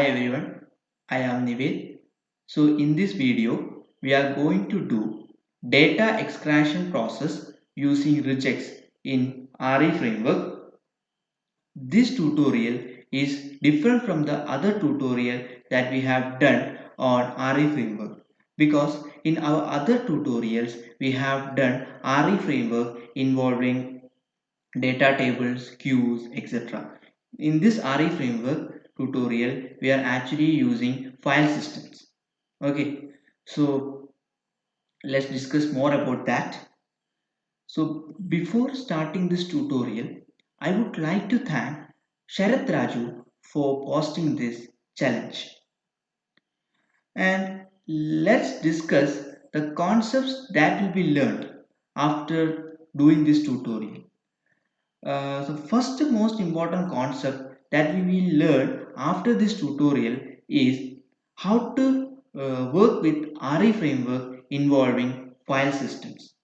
Hi everyone, I am Nived. So in this video, we are going to do data extraction process using regex in RE framework. This tutorial is different from the other tutorial that we have done on RE framework because in our other tutorials we have done RE framework involving data tables, queues, etc. In this RE framework tutorial, we are actually using file systems. Okay, so let's discuss more about that. So before starting this tutorial, I would like to thank Sharath Raju for posting this challenge. And let's discuss the concepts that will be learned after doing this tutorial. The first most important concept that we will learn after this tutorial is how to work with RE framework involving file systems.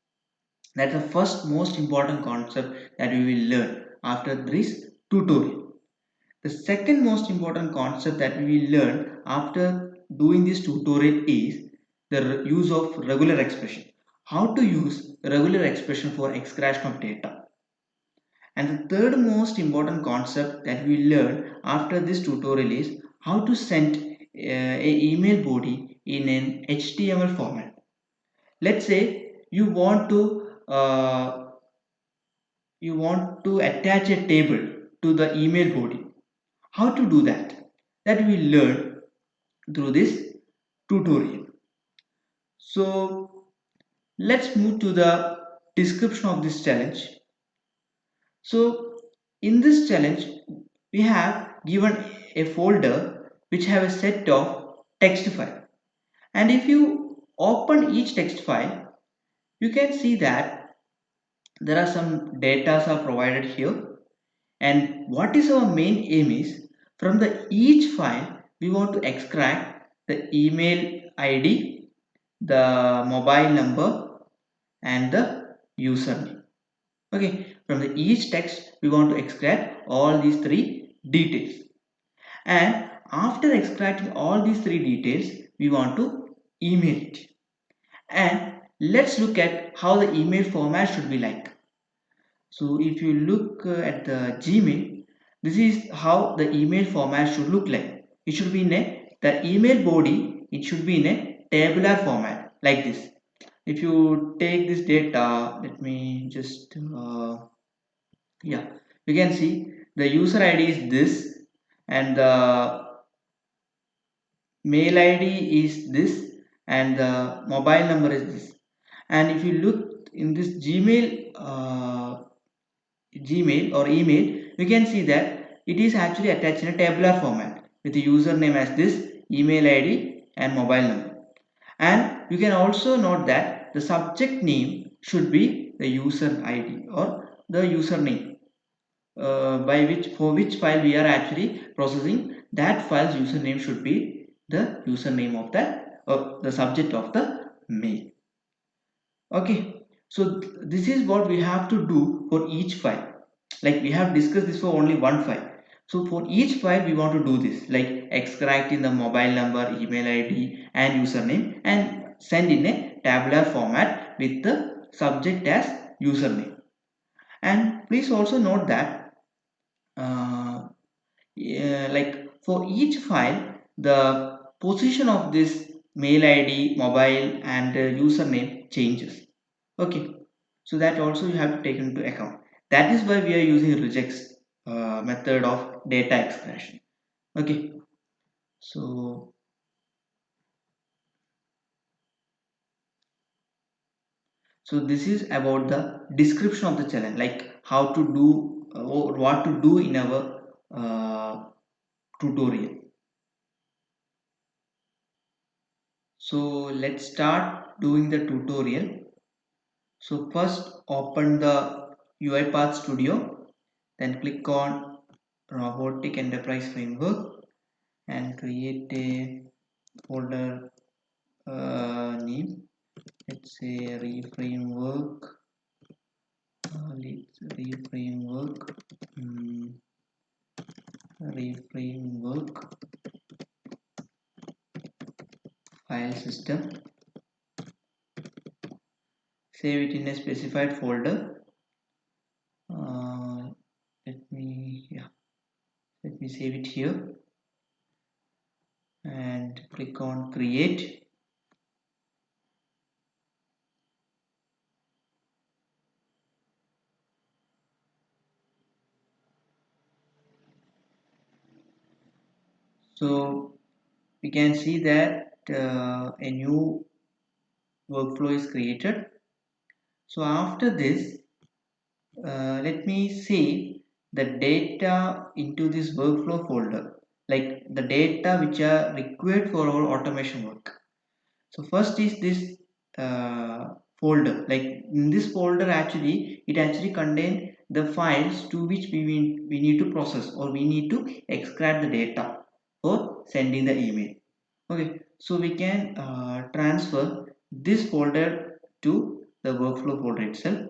That's the first most important concept that we will learn after this tutorial. The second most important concept that we will learn after doing this tutorial is the use of regular expression. How to use regular expression for extraction of data. And the third most important concept that we learn after this tutorial is how to send a email body in an HTML format. Let's say you want to attach a table to the email body. How to do that? That we learn through this tutorial. So let's move to the description of this challenge. So in this challenge, we have given a folder which have a set of text file. And if you open each text file, you can see that there are some data are provided here. And what is our main aim is from the each file, we want to extract the email ID, the mobile number, and the username. Okay, from the each text we want to extract all these three details, and after extracting all these three details we want to email it. And let's look at how the email format should be like. So if you look at the Gmail, this is how the email format should look like. It should be in a the email body, it should be in a tabular format like this. If you take this data, let me just yeah, you can see the user id is this, and the mail id is this, and the mobile number is this. And if you look in this gmail or email, you can see that it is actually attached in a tabular format with the username as this, email id and mobile number. And you can also note that the subject name should be the user id or the username by which for which file we are actually processing. That file's username should be the username of the subject of the mail. Okay, so this is what we have to do for each file. Like we have discussed this for only one file, so for each file we want to do this, like extracting the mobile number, email id and username, and send in a tabular format with the subject as username. And please also note that like for each file the position of this mail id, mobile and username changes. Okay, so that also you have to take into account. That is why we are using regex method of data extraction. Okay, so this is about the description of the challenge, like how to do or what to do in our tutorial. So let's start doing the tutorial. So first open the UiPath Studio, then click on Robotic Enterprise Framework and create a folder name. Let's say reframework. Let's reframework. Reframework. file system, save it in a specified folder. uh, let me save it here and click on create. So we can see that a new workflow is created. So after this, let me save the data into this workflow folder, like the data which are required for our automation work. So first is this folder. Like in this folder, actually, it actually contains the files to which we need to process, or we need to extract the data for sending the email. Okay, so we can transfer this folder to the workflow folder itself,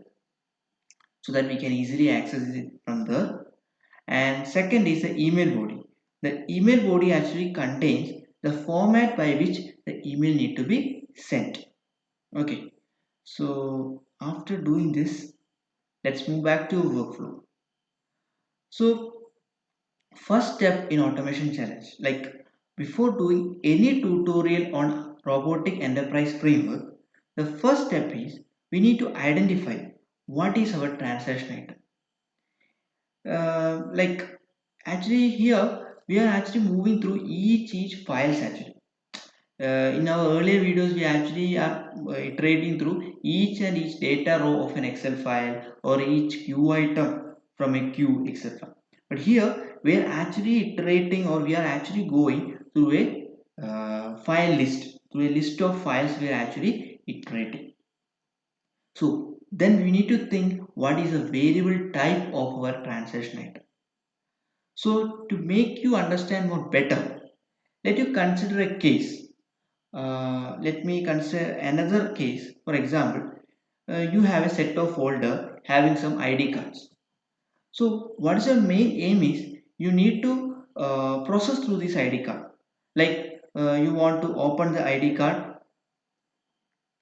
so that we can easily access it from there. And second is the email body. The email body actually contains the format by which the email need to be sent. Okay, so after doing this, let's move back to workflow. So first step in automation challenge, like before doing any tutorial on robotic enterprise framework, the first step is we need to identify what is our transaction item. Like actually here we are actually moving through each files actually. In our earlier videos we actually are iterating through each and each data row of an Excel file, or each queue item from a queue, etc. But here we are actually iterating, or we are actually going through a file list, through a list of files we are actually iterating. So then we need to think what is the variable type of our transaction item. So to make you understand more better, let you consider a case. Let me consider another case. For example, you have a set of folder having some ID cards. So what is your main aim is you need to process through this ID card. Like you want to open the ID card,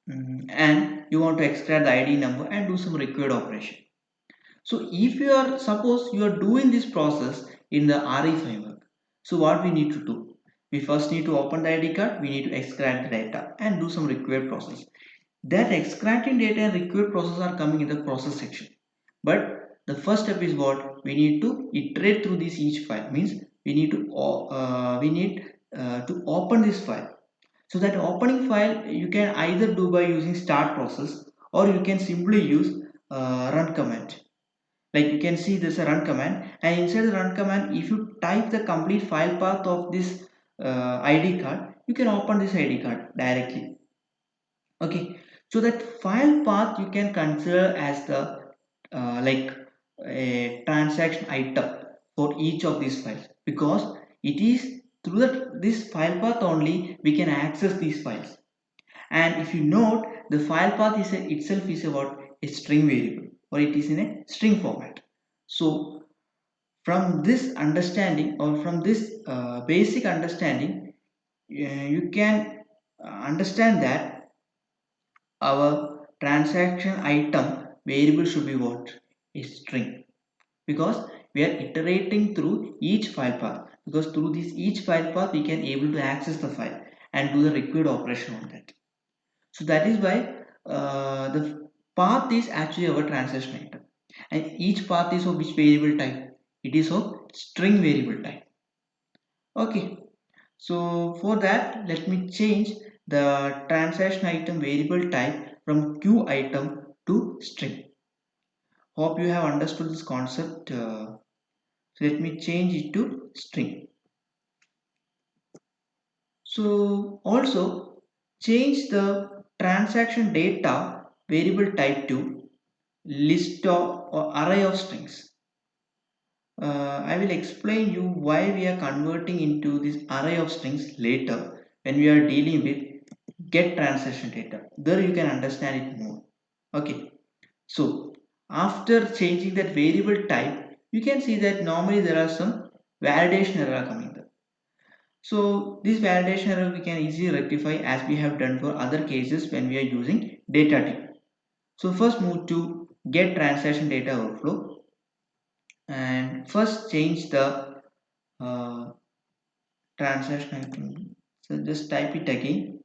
and you want to extract the ID number and do some required operation. So if you are, suppose you are doing this process in the RE framework, so what we need to do? We first need to open the ID card, we need to extract the data and do some required process. That extracting data and required process are coming in the process section. But the first step is what? We need to iterate through this each file. Means we need to open this file. So that opening file you can either do by using start process, or you can simply use run command. Like you can see there's a run command, and inside the run command if you type the complete file path of this ID card, you can open this ID card directly. Okay, so that file path you can consider as the like a transaction item for each of these files, because it is through this file path only we can access these files. And if you note, the file path itself is about a string variable, or it is in a string format. So from this understanding, or from this basic understanding, you can understand that our transaction item variable should be what? A string, because we are iterating through each file path, because through this each file path we can able to access the file and do the required operation on that. So that is why the path is actually our transaction item, and each path is of which variable type? It is of string variable type. Okay, so for that let me change the transaction item variable type from queue item to string. Hope you have understood this concept. So let me change it to string. So also change the transaction data variable type to list or array of strings. I will explain you why we are converting into this array of strings later when we are dealing with get transaction data. There you can understand it more. Okay. So after changing that variable type, you can see that normally there are some validation error coming there. So this validation error we can easily rectify as we have done for other cases when we are using data table. So first move to get transaction data workflow and first change the uh, transaction item. So just type it again.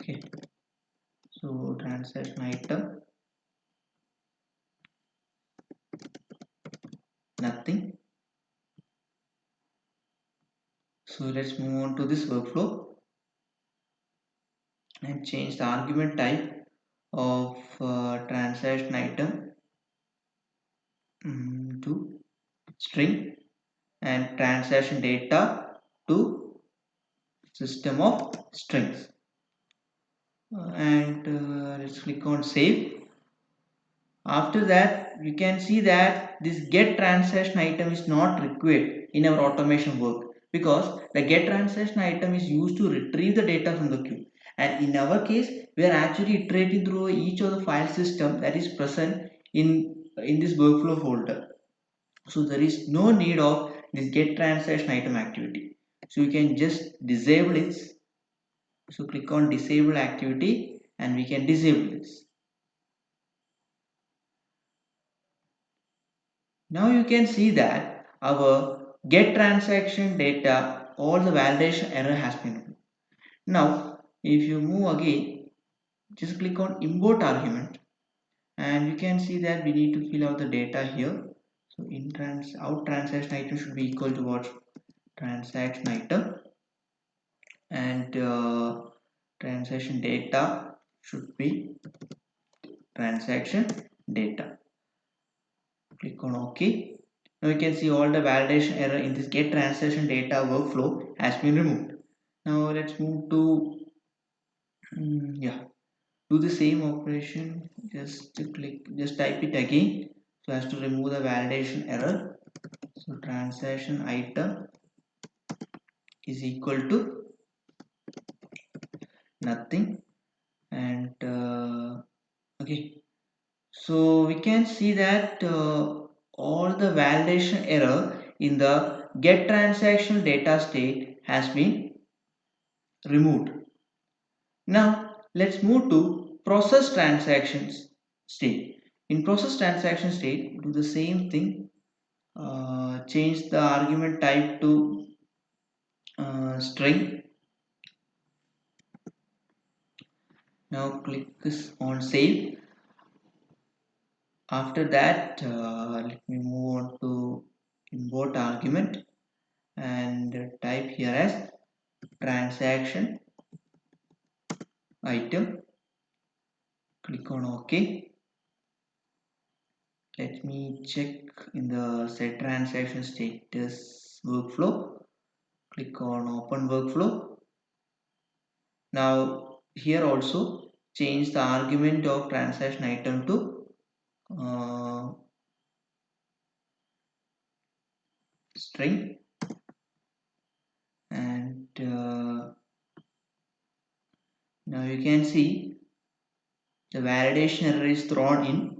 Okay. So transaction item, nothing. So let's move on to this workflow and change the argument type of transaction item to string and transaction data to system of strings. And let's click on save. After that, we can see that this get transaction item is not required in our automation work because the get transaction item is used to retrieve the data from the queue. And in our case, we are actually iterating through each of the file system that is present in this workflow folder. So there is no need of this get transaction item activity. So you can just disable it. So click on disable activity and we can disable this. Now you can see that our get transaction data, all the validation error has been removed. Now if you move again, just click on import argument and you can see that we need to fill out the data here. So out transaction item should be equal to what? Transaction item, and transaction data should be transaction data. Click on OK. Now you can see all the validation error in this get transaction data workflow has been removed. Now let's move to yeah, do the same operation. Just type it again. So as to remove the validation error. So transaction item is equal to nothing, and okay. So we can see that all the validation error in the get transaction data state has been removed. Now let's move to process transactions state. In process transaction state, do the same thing. Change the argument type to string. Now click this on save. After that, let me move on to import argument and type here as transaction item. Click on OK. Let me check in the set transaction status workflow. Click on open workflow. Now here also change the argument of transaction item to string, and now you can see the validation error is thrown in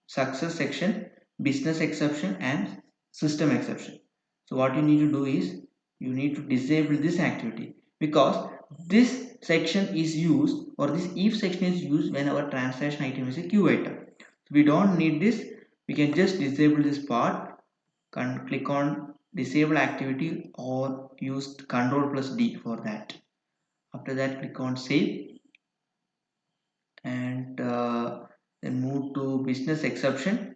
success section, business exception and system exception. So what you need to do is you need to disable this activity because this section is used, or this if section is used when our transaction item is a queue item. So we don't need this. We can just disable this part. Click on disable activity or use Ctrl plus D for that. After that, click on save and then move to business exception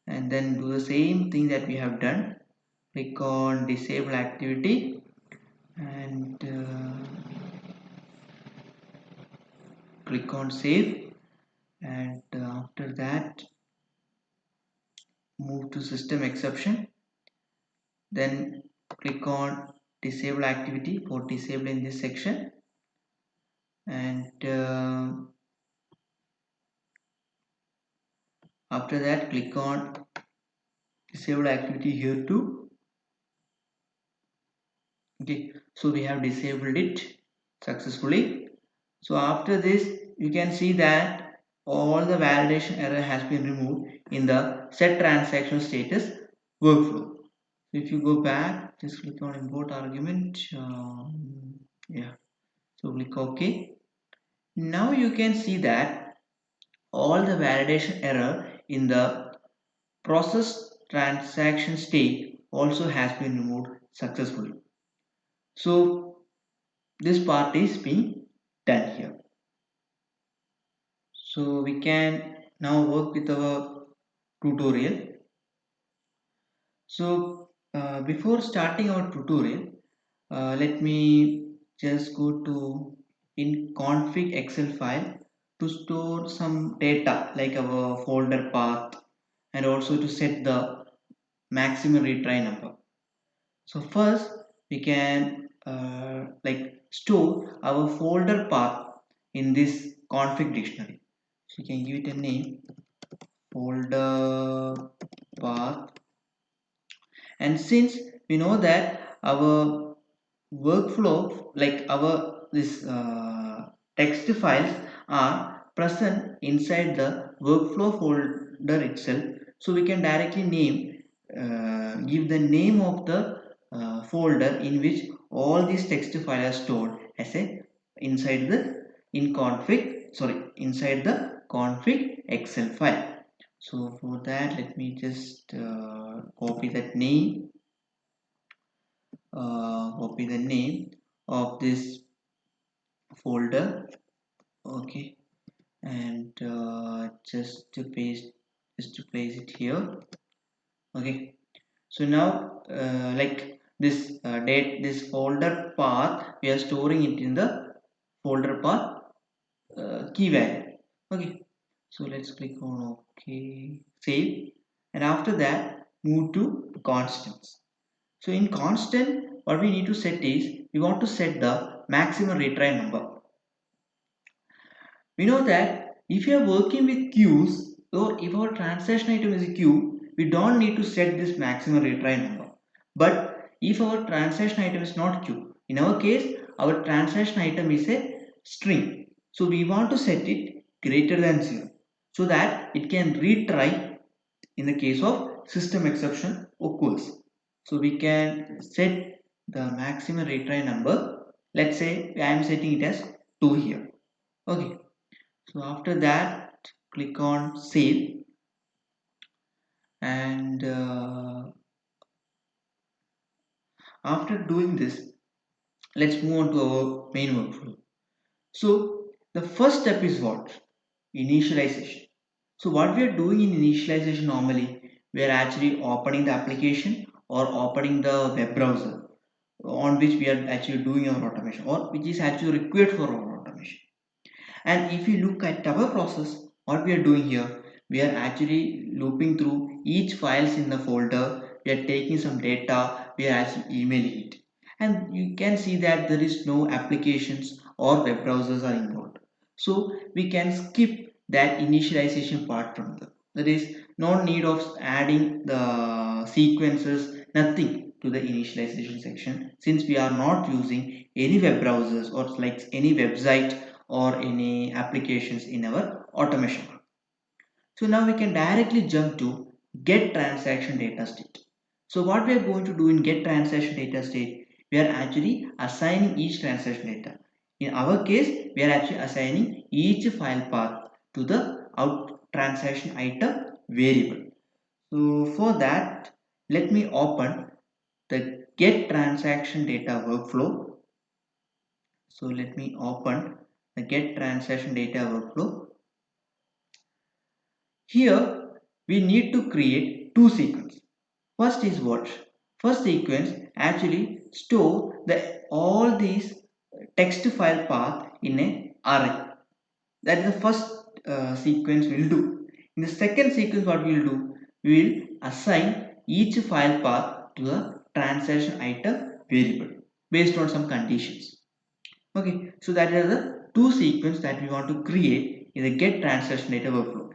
and then do the same thing that we have done. Click on disable activity and click on save, and after that move to system exception, then click on disable activity for disabling this section, and after that click on disable activity here too. Okay, so we have disabled it successfully. So after this you can see that all the validation error has been removed in the set transaction status workflow. So if you go back, just click on import argument. Yeah, so click OK. Now you can see that all the validation error in the process transaction state also has been removed successfully. So this part is being done here. So we can now work with our tutorial. So before starting our tutorial, let me just go to in config Excel file to store some data like our folder path and also to set the maximum retry number. So first we can like store our folder path in this config dictionary. So you can give it a name, folder path, and since we know that our workflow like our this text files are present inside the workflow folder itself, so we can directly name give the name of the folder in which all these text files are stored as a inside the inside the config excel file. So for that, let me just copy that name, copy the name of this folder. Okay, and just to place it here. Okay, so now like this folder path, we are storing it in the folder path key value. Okay, so let's click on OK, save, and after that move to constants. So in constant, what we need to set is we want to set the maximum retry number. We know that if you are working with queues or if our transaction item is a queue, we don't need to set this maximum retry number. But if our transaction item is not queue, in our case, our transaction item is a string. So we want to set it greater than 0 so that it can retry in the case of system exception occurs. So we can set the maximum retry number. Let's say I am setting it as 2 here. Okay. So after that, click on save, and after doing this, let's move on to our main workflow. So the first step is what? Initialization. So what we are doing in initialization normally, we are actually opening the application or opening the web browser on which we are actually doing our automation or which is actually required for our automation. And if you look at our process, what we are doing here, we are actually looping through each files in the folder. We are taking some data, we are actually emailing it. And you can see that there is no applications or web browsers are involved. So we can skip that initialization part from them. There is no need of adding the sequences, nothing to the initialization section since we are not using any web browsers or like any website or any applications in our automation. So now we can directly jump to get transaction data state. So what we are going to do in get transaction data state, we are actually assigning each transaction data. In our case, we are actually assigning each file path to the out transaction item variable. So for that, let me open the get transaction data workflow. So let me open the get transaction data workflow. Here we need to create two sequences. First is what? First sequence actually store the all these text file path in a array. That is the first sequence we'll do. In the second sequence, what we'll do? We will assign each file path to the transaction item variable based on some conditions. Okay, so that is the two sequence that we want to create in the get transaction data workflow.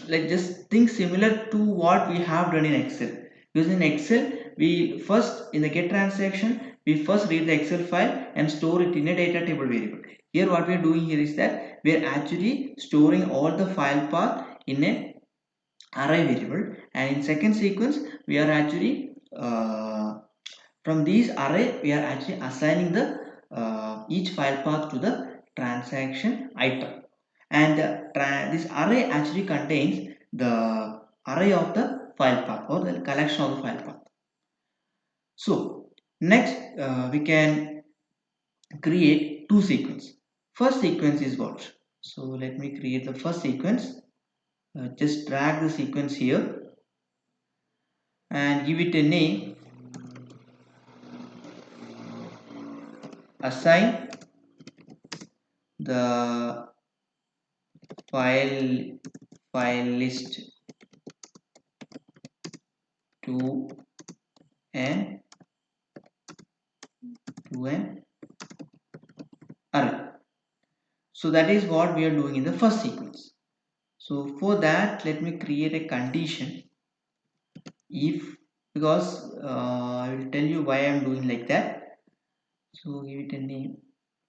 Like just think similar to what we have done in Excel. Because in Excel, we first in the get transaction, we first read the Excel file and store it in a data table variable. Here, what we are doing here is that we are actually storing all the file path in a array variable, and in second sequence we are actually from these array we are actually assigning the each file path to the transaction item, and this array actually contains the array of the file path or the collection of the file path. So next we can create two sequence. First sequence is what? So let me create the first sequence. Just drag the sequence here and give it a name. Assign the file list to an array. So that is what we are doing in the first sequence. So for that, let me create a condition if, because I will tell you why I am doing like that. So give it a name.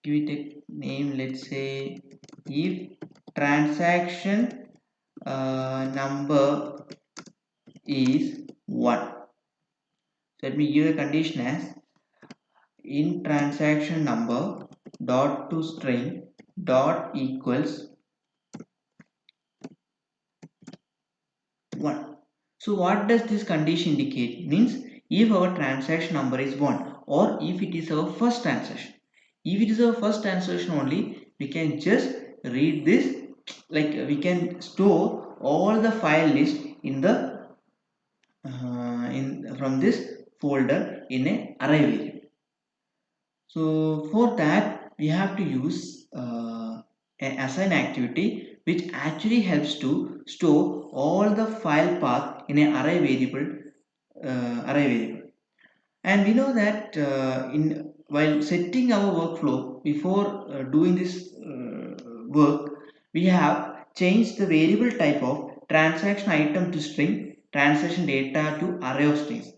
Give it a name. Let's say if transaction number is 1. So let me give a condition as in transaction number dot to string dot equals 1. So what does this condition indicate? Means if our transaction number is 1 or if it is our first transaction. If it is our first transaction only, we can just read this, like we can store all the file list in the in from this folder in a array variable. So for that we have to use an assign activity which actually helps to store all the file path in an array variable. And we know that in while setting our workflow before doing this work, we have changed the variable type of transaction item to string, transaction data to array of strings.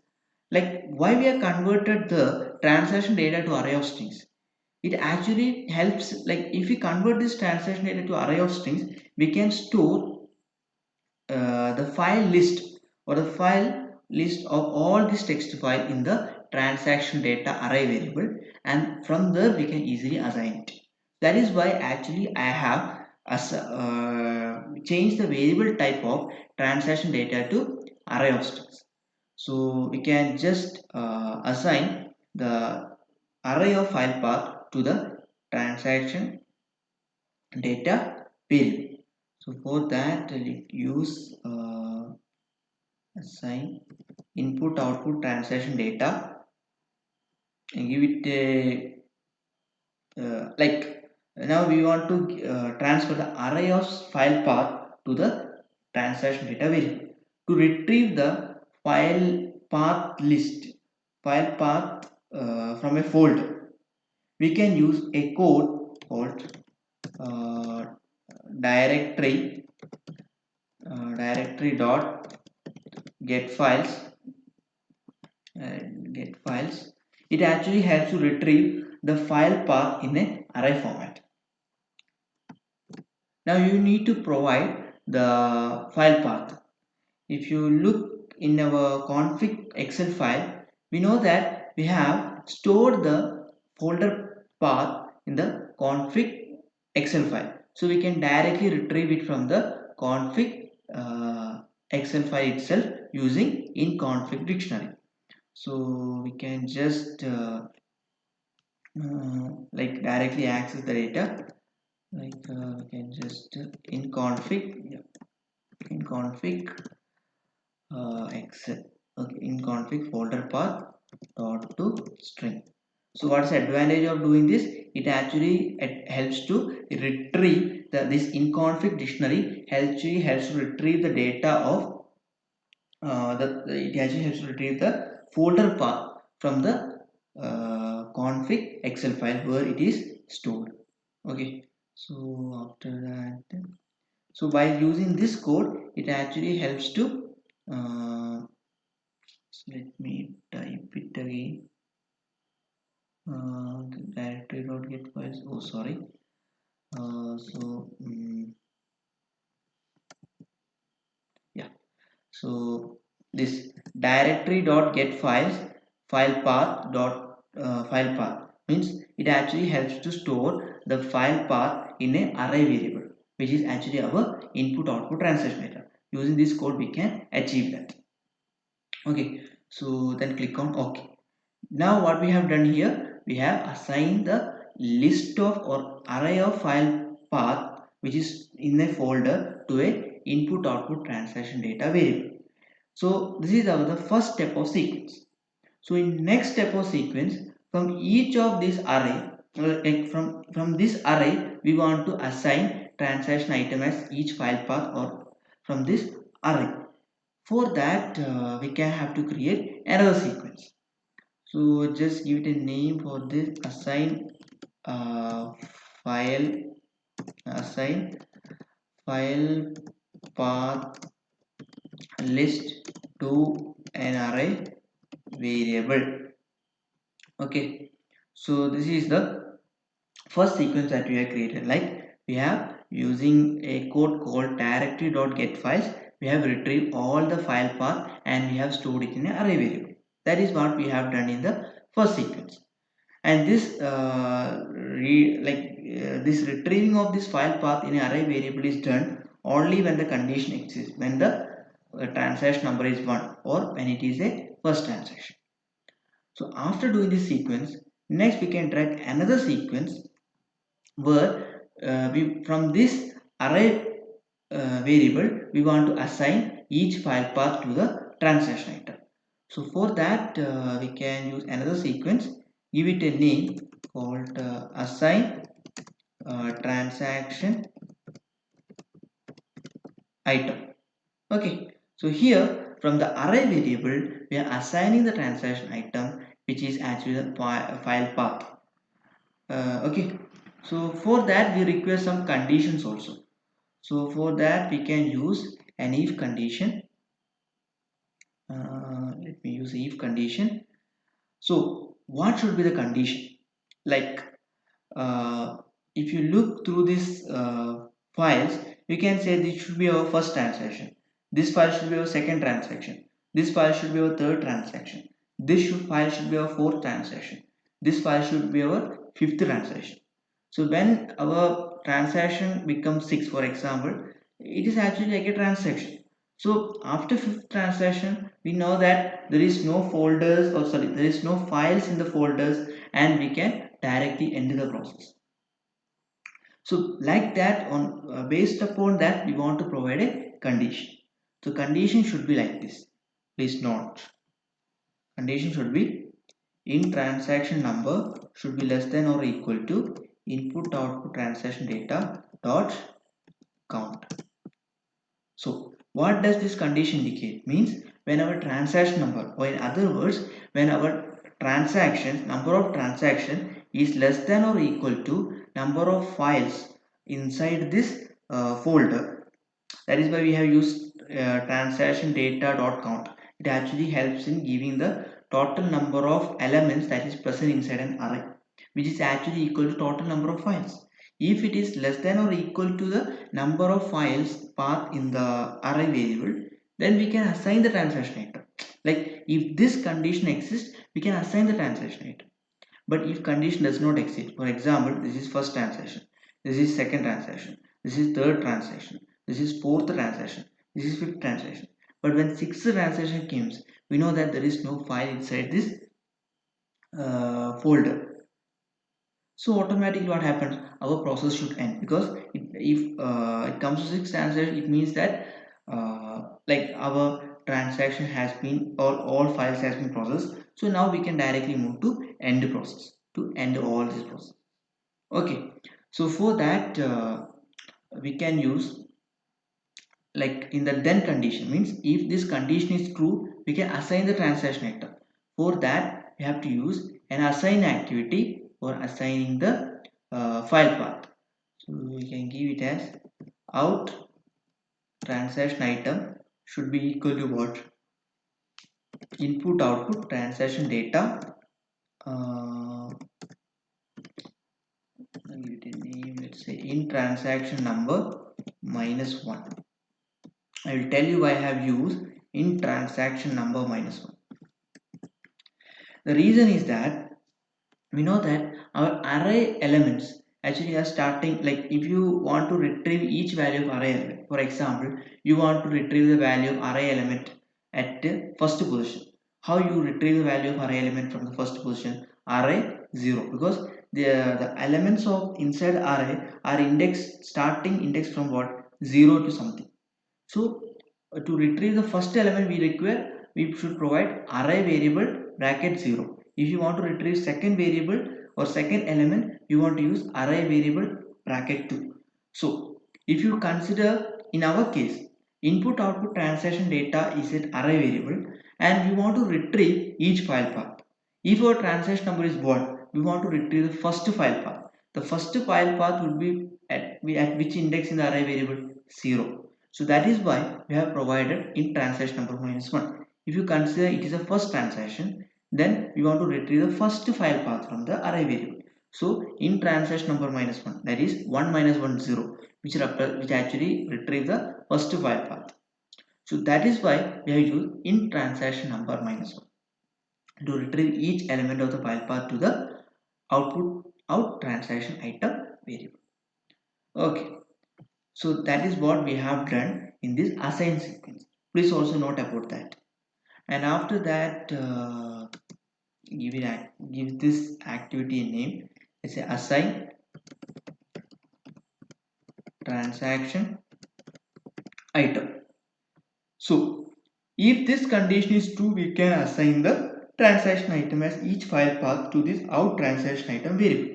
Like why we have converted the transaction data to array of strings? It actually helps, like if we convert this transaction data to array of strings, we can store the file list or the file list of all this text file in the transaction data array variable, and from there we can easily assign it. That is why actually I have changed the variable type of transaction data to array of strings. So we can just assign the array of file path to the transaction data variable. So for that we use assign input output transaction data and give it a like now we want to transfer the array of file path to the transaction data variable. To retrieve the file path list, file path from a folder, we can use a code called uh, directory directory dot get files and get files. It actually helps to retrieve the file path in a array format. Now you need to provide the file path. If you look in our config Excel file, we know that we have stored the folder path in the config Excel file. So we can directly retrieve it from the config Excel file itself using in config dictionary. So we can just like directly access the data, like we can just in config, yeah, in config excel, okay, in config folder path dot to string. So what's the advantage of doing this? It actually helps to retrieve this in config dictionary helps to retrieve the data of it actually helps to retrieve the folder path from the config excel file where it is stored. Okay, so after that, so by using this code it actually helps to so let me type it again, directory dot get files, oh sorry, so yeah, so this directory dot get files file path dot file path means it actually helps to store the file path in a array variable, which is actually our input output translation data. Using this code we can achieve that. Okay, so then click on OK. Now what we have done here, we have assigned the list of or array of file path which is in a folder to a input output transaction data variable. So this is our the first step of sequence. So in next step of sequence, from each of this array, like from this array, we want to assign transaction item as each file path or from this array. For that, we can have to create another sequence. So just give it a name for this assign uh, file assign file path list to an array variable. Okay, so this is the first sequence that we have created. Like we have using a code called directory.getFiles, we have retrieved all the file path and we have stored it in an array variable. That is what we have done in the first sequence. And this this retrieving of this file path in an array variable is done only when the condition exists, when the transaction number is 1 or when it is a first transaction. So after doing this sequence, next we can drag another sequence where we from this array variable we want to assign each file path to the transaction item. So for that we can use another sequence, give it a name called assign transaction item. Okay, so here from the array variable we are assigning the transaction item which is actually the file path. Okay, so for that we require some conditions also. So for that we can use an if condition. Let me use if condition. So what should be the condition? Like if you look through these files, you can say this should be our first transaction. This file should be our second transaction. This file should be our third transaction. File should be our fourth transaction. This file should be our fifth transaction. So when our transaction becomes 6, for example, it is actually like a transaction. So after fifth transaction, we know that there is no folders or sorry, there is no files in the folders and we can directly end the process. So like that on based upon that we want to provide a condition. So condition should be like this. Please note. Condition should be in transaction number should be less than or equal to input output transaction data dot count. So what does this condition indicate? Means when our transaction number, or in other words, when our transactions number of transaction is less than or equal to number of files inside this folder. That is why we have used transaction data dot count. It actually helps in giving the total number of elements that is present inside an array, which is actually equal to total number of files. If it is less than or equal to the number of files path in the array variable, then we can assign the transaction item. Like if this condition exists, we can assign the transaction item. But if condition does not exist, for example, this is first transaction, this is second transaction, this is third transaction, this is fourth transaction, this is fifth transaction. But when sixth transaction comes, we know that there is no file inside this folder. So automatically what happens? Our process should end because if it comes to sixth transaction, it means that like our transaction has been or all files has been processed. So now we can directly move to end process to end all this process. Okay. So for that we can use like in the then condition means if this condition is true, we can assign the transaction item. For that we have to use an assign activity for assigning the file path. So we can give it as out transaction item should be equal to what? Input output transaction data. Give it a name. Let's say in transaction number -1. I will tell you why I have used in transaction number minus 1. The reason is that we know that our array elements actually are starting, like if you want to retrieve each value of array element, for example you want to retrieve the value of array element at the first position. How you retrieve the value of array element from the first position? Array 0, because the elements of inside array are indexed, starting index from what, 0 to something. So to retrieve the first element we require, we should provide array variable bracket 0. If you want to retrieve second variable or second element, you want to use array variable bracket 2. So if you consider in our case, input output transaction data is an array variable and we want to retrieve each file path. If our transaction number is what, we want to retrieve the first file path. The first file path would be at which index in the array variable? 0. So that is why we have provided in transaction number minus 1. If you consider it is a first transaction, then we want to retrieve the first file path from the array variable. So in transaction number minus 1, that is 1 minus 1 0, which actually retrieve the first file path. So that is why we have used in transaction number minus 1 to retrieve each element of the file path to the output out transaction item variable. Okay. So that is what we have done in this assign sequence. Please also note about that. And after that, give this activity a name. Let's say assign transaction item. So if this condition is true, we can assign the transaction item as each file path to this out transaction item variable.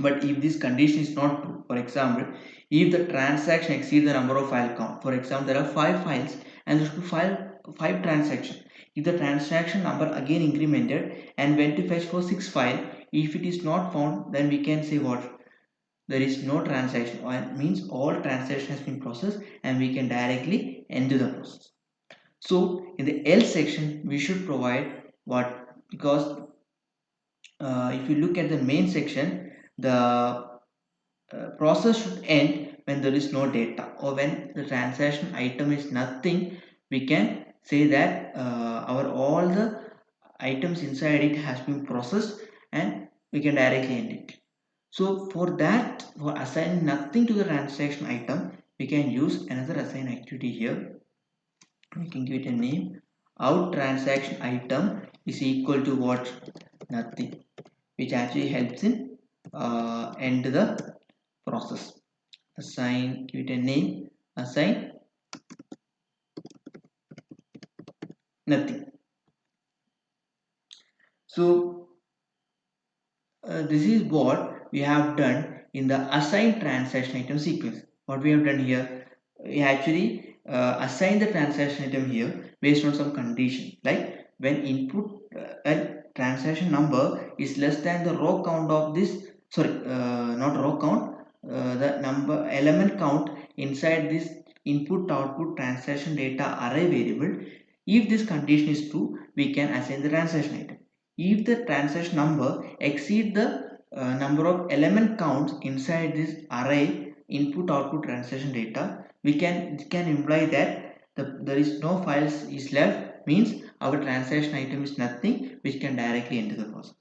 But if this condition is not true, for example, if the transaction exceeds the number of file count, for example, there are 5 files and there should be 5 transactions. If the transaction number again incremented and went to fetch for 6 file, if it is not found, then we can say what? There is no transaction, or it means all transaction has been processed and we can directly end the process. So in the else section, we should provide what? Because if you look at the main section, the process should end when there is no data or when the transaction item is nothing. We can say that our all the items inside it has been processed and we can directly end it. So for that, for assigning nothing to the transaction item, we can use another assign activity here. We can give it a name. Out transaction item is equal to what? Nothing, which actually helps in end the process. Assign, give it a name, assign nothing. So this is what we have done in the assign transaction item sequence. What we have done here, we actually assign the transaction item here based on some condition, like when input a transaction number is less than the row count of this, sorry, not row count, the number element count inside this input output transaction data array variable. If this condition is true, we can assign the transaction item. If the transaction number exceed the number of element counts inside this array input output transaction data, it can imply that there is no files is left, means our transaction item is nothing, which can directly enter the process.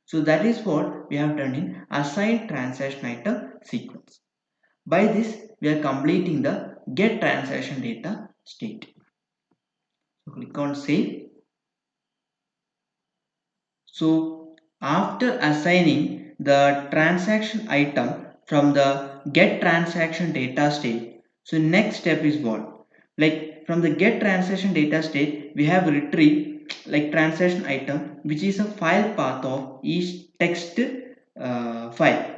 So that is what we have done in assign transaction item sequence. By this, we are completing the get transaction data state. So click on save. So after assigning the transaction item from the get transaction data state, so next step is what? Like from the get transaction data state, we have retrieved like transaction item, which is a file path of each text file.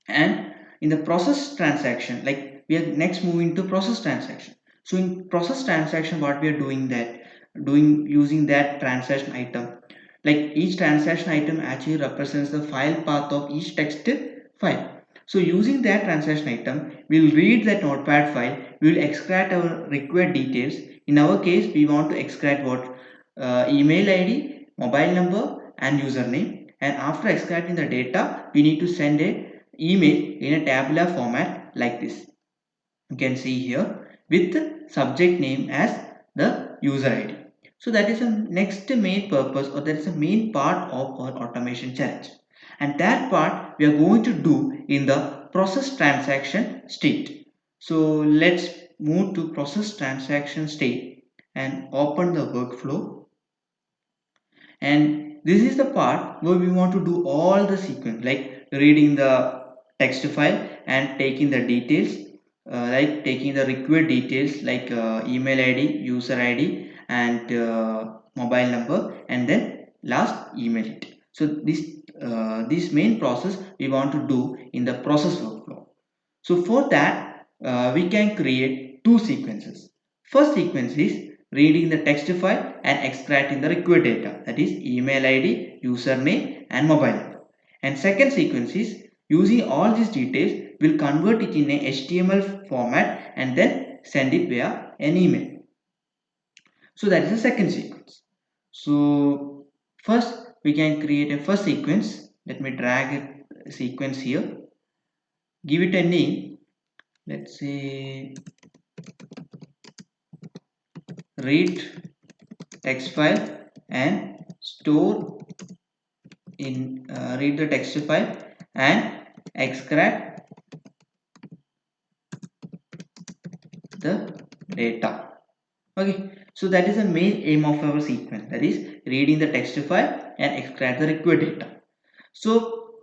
And in the process transaction, like we are next moving to process transaction. So in process transaction, what we are doing using that transaction item, like each transaction item actually represents the file path of each text file. So using that transaction item, we'll read that notepad file, we'll extract our required details. In our case, we want to extract what? Email id, mobile number and username. And after extracting the data, we need to send a email in a tabular format like this. You can see here with the subject name as the user ID. So that is the next main purpose, or that is the main part of our automation challenge. And that part we are going to do in the process transaction state. So let's move to process transaction state and open the workflow. And this is the part where we want to do all the sequence, like reading the text file and taking the details, like taking the required details like email id, user id, and mobile number, and then last email it. So this main process we want to do in the process workflow. So for that, we can create two sequences. First sequence is reading the text file and extracting the required data, that is email ID, username, and mobile number. And second sequence is using all these details, will convert it in a HTML format and then send it via an email. So that is the second sequence. So first we can create a first sequence. Let me drag a sequence here. Give it a name. Let's say read text file and store in read the text file and extract the data. Okay, so that is the main aim of our sequence, that is reading the text file and extract the required data. So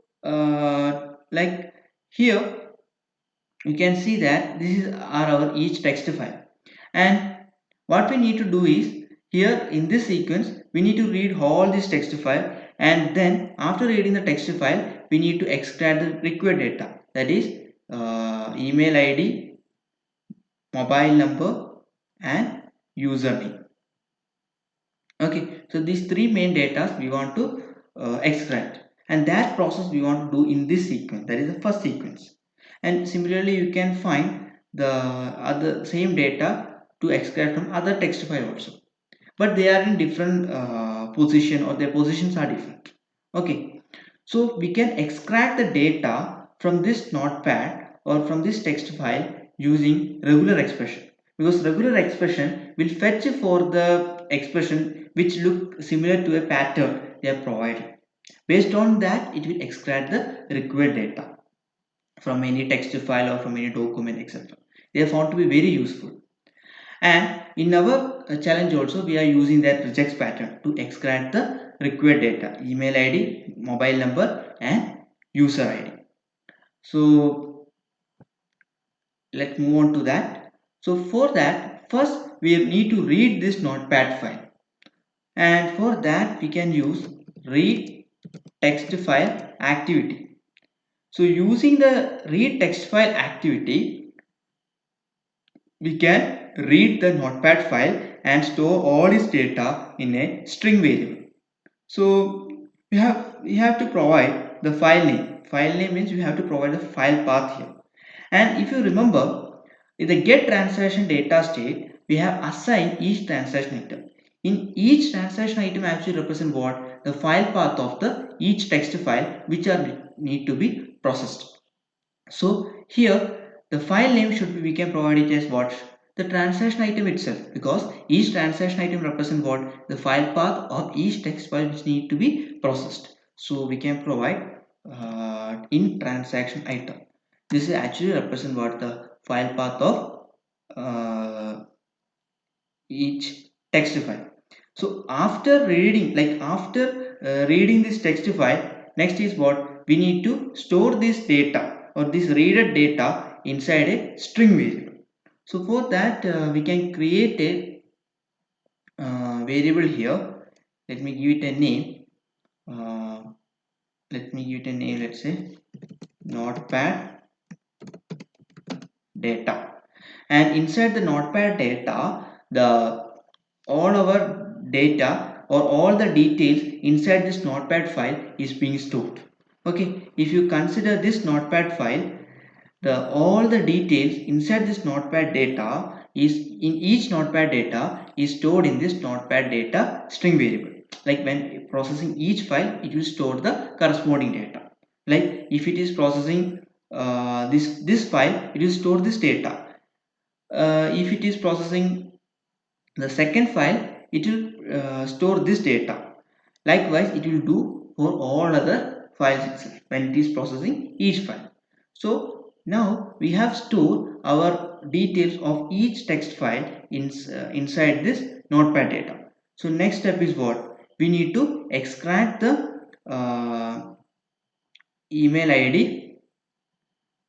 like here you can see that this is our each text file, and what we need to do is, here in this sequence we need to read all this text file, and then after reading the text file we need to extract the required data, that is email id, mobile number, and username. Okay, so these three main data we want to extract, and that process we want to do in this sequence, that is the first sequence. And similarly you can find the other same data to extract from other text file also, but they are in different position, or their positions are different. Okay, so we can extract the data from this notepad or from this text file using regular expression, because regular expression will fetch for the expression which look similar to a pattern they are provided. Based on that it will extract the required data from any text file or from any document, etc. They are found to be very useful. And in our challenge also we are using that regex pattern to extract the required data, email id, mobile number, and user id. So let's move on to that. So for that, first we need to read this notepad file, and for that we can use read text file activity. So using the read text file activity, we can read the notepad file and store all its data in a string variable. So we have to provide the file name. File name means we have to provide the file path here. And if you remember, in the get transaction data state, we have assigned each transaction item. In each transaction item actually represent what? The file path of the each text file which are need to be processed. So here the file name should be, we can provide it as what? The transaction item itself, because each transaction item represent what? The file path of each text file which need to be processed. So we can provide in transaction item. This is actually represent what? The file path of each text file. So after reading, reading this text file, next is what? We need to store this data or this readed data inside a string variable. So for that we can create a variable here. Let me give it a name. uh, Let me give it a name, let's say notepad data. And inside the notepad data, the all our data or all the details inside this notepad file is being stored. Okay, if you consider this notepad file, the all the details inside this notepad data is in each notepad data is stored in this notepad data string variable. Like when processing each file, it will store the corresponding data. Like if it is processing this file, it will store this data. if it is processing the second file, it will store this data. Likewise it will do for all other files itself when it is processing each file. So now we have stored our details of each text file inside this notepad data. So next step is what? We need to extract the uh, email id,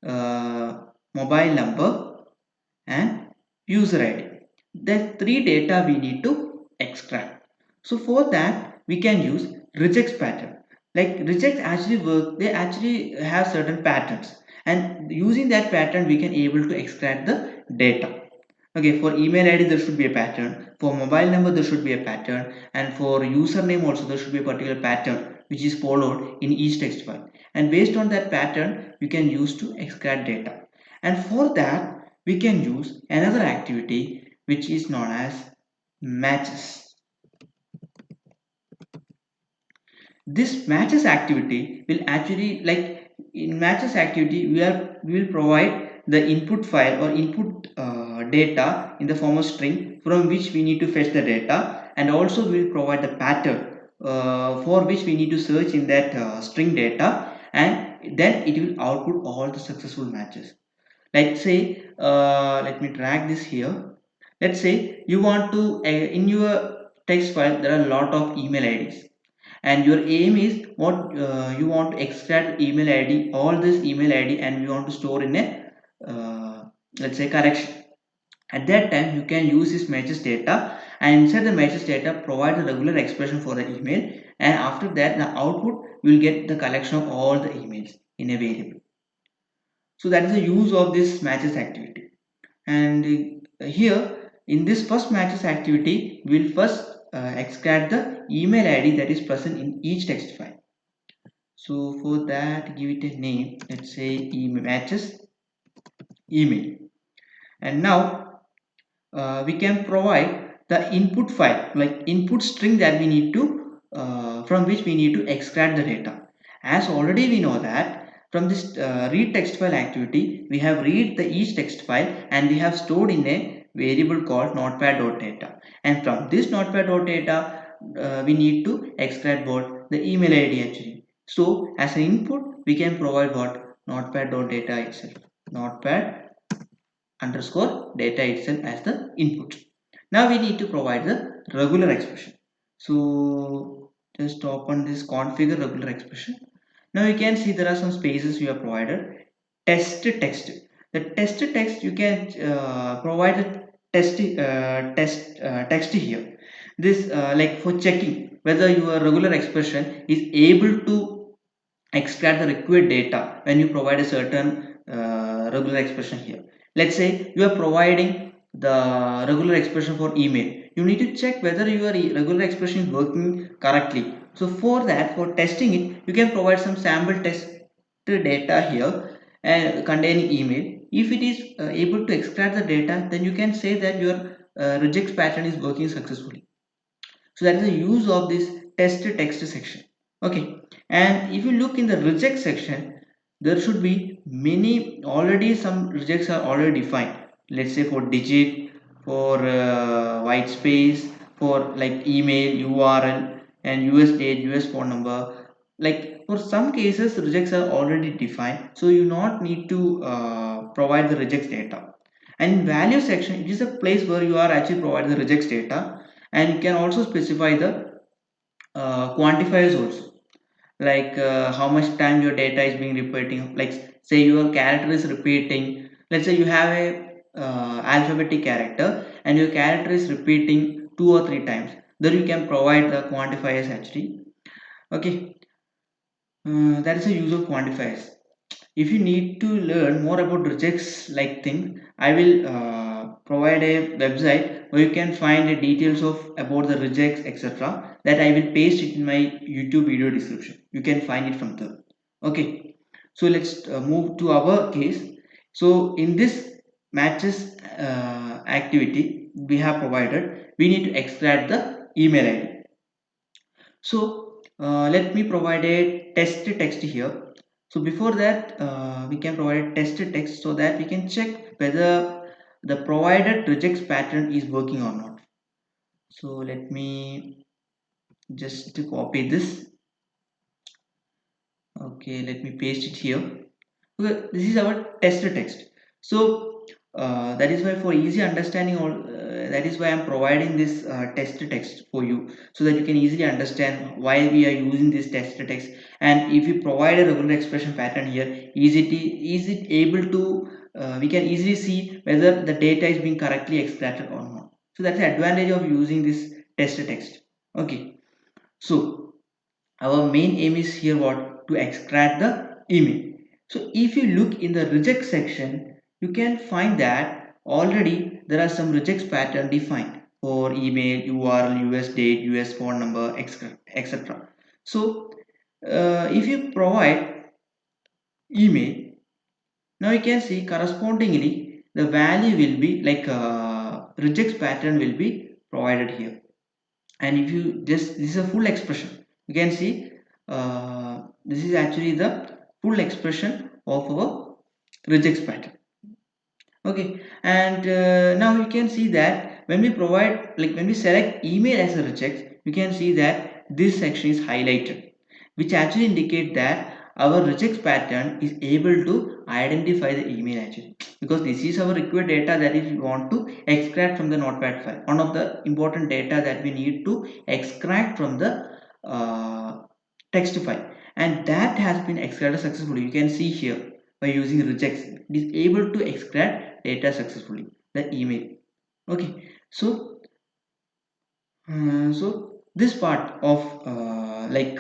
mobile number and user ID. The three data we need to extract. So for that we can use regex pattern. Like regex actually work, they actually have certain patterns, and using that pattern we can able to extract the data. Okay, for email ID there should be a pattern, for mobile number there should be a pattern, and for username also there should be a particular pattern which is followed in each text file. And based on that pattern you can use to extract data. And for that we can use another activity which is known as matches. This matches activity will actually, like in matches activity we will provide the input file or input data in the form of string from which we need to fetch the data, and also we will provide the pattern for which we need to search in that string data, and then it will output all the successful matches. Like say let me drag this here. Let's say you want to in your text file there are a lot of email IDs, and your aim is what you want to extract email id, all this email id, and you want to store in a let's say collection. At that time you can use this matches data, and inside the matches data provide the regular expression for the email, and after that the output will get the collection of all the emails in a variable. So that is the use of this matches activity. And here in this first matches activity we'll first extract the email id that is present in each text file. So for that give it a name, let's say email matches email. And now we can provide the input file, like input string that we need to from which we need to extract the data. As already we know that from this read text file activity we have read the each text file and we have stored in a variable called notepad.data, and from this notepad.data we need to extract what? The email id actually. So as an input we can provide what? Notepad.data itself, notepad underscore data itself as the input. Now we need to provide the regular expression. So just open this configure regular expression. Now you can see there are some spaces you have provided. Test text. The test text you can provide the text here. This like for checking whether your regular expression is able to extract the required data when you provide a certain regular expression here. Let's say you are providing the regular expression for email. You need to check whether your regular expression is working correctly. So for that, for testing it, you can provide some sample test data here and containing email. If it is able to extract the data, then you can say that your regex pattern is working successfully. So that is the use of this test text section. Okay, and if you look in the reject section, there should be many, already some rejects are already defined. Let's say for digit, for white space, for like email URL and US date, US phone number. Like for some cases rejects are already defined, so you not need to provide the rejects data. And in value section it is a place where you are actually providing the rejects data, and you can also specify the quantifiers also, like how much time your data is being repeating. Like say your character is repeating, let's say you have a alphabetic character and your character is repeating 2 or 3 times, then you can provide the quantifiers actually. Okay, that is the use of quantifiers. If you need to learn more about regex like thing, I will provide a website where you can find the details of about the regex etc, that I will paste it in my YouTube video description. You can find it from there. Okay, so let's move to our case. So in this matches activity we have provided, we need to extract the email id. So let me provide a test text here. So before that we can provide a test text so that we can check whether the provided regex pattern is working or not. So let me just copy this. Okay, let me paste it here. Okay, this is our test text. So that is why for easy understanding all that is why I'm providing this test text for you, so that you can easily understand why we are using this test text. And if you provide a regular expression pattern here, is it able to we can easily see whether the data is being correctly extracted or not. So that's the advantage of using this test text. Okay, so our main aim is here what, to extract the email. So if you look in the reject section, you can find that already there are some reject pattern defined for email, url, us date, us phone number, etc. So if you provide email, now you can see correspondingly the value will be like reject pattern will be provided here. And if you just, this is a full expression, you can see this is actually the full expression of our regex pattern. Okay, and now you can see that when we provide, like when we select email as a reject, you can see that this section is highlighted, which actually indicate that our regex pattern is able to identify the email actually, because this is our required data that if we want to extract from the notepad file, one of the important data that we need to extract from the text file, and that has been extracted successfully. You can see here by using regex, it is able to extract data successfully, the email. Okay, so so this part of like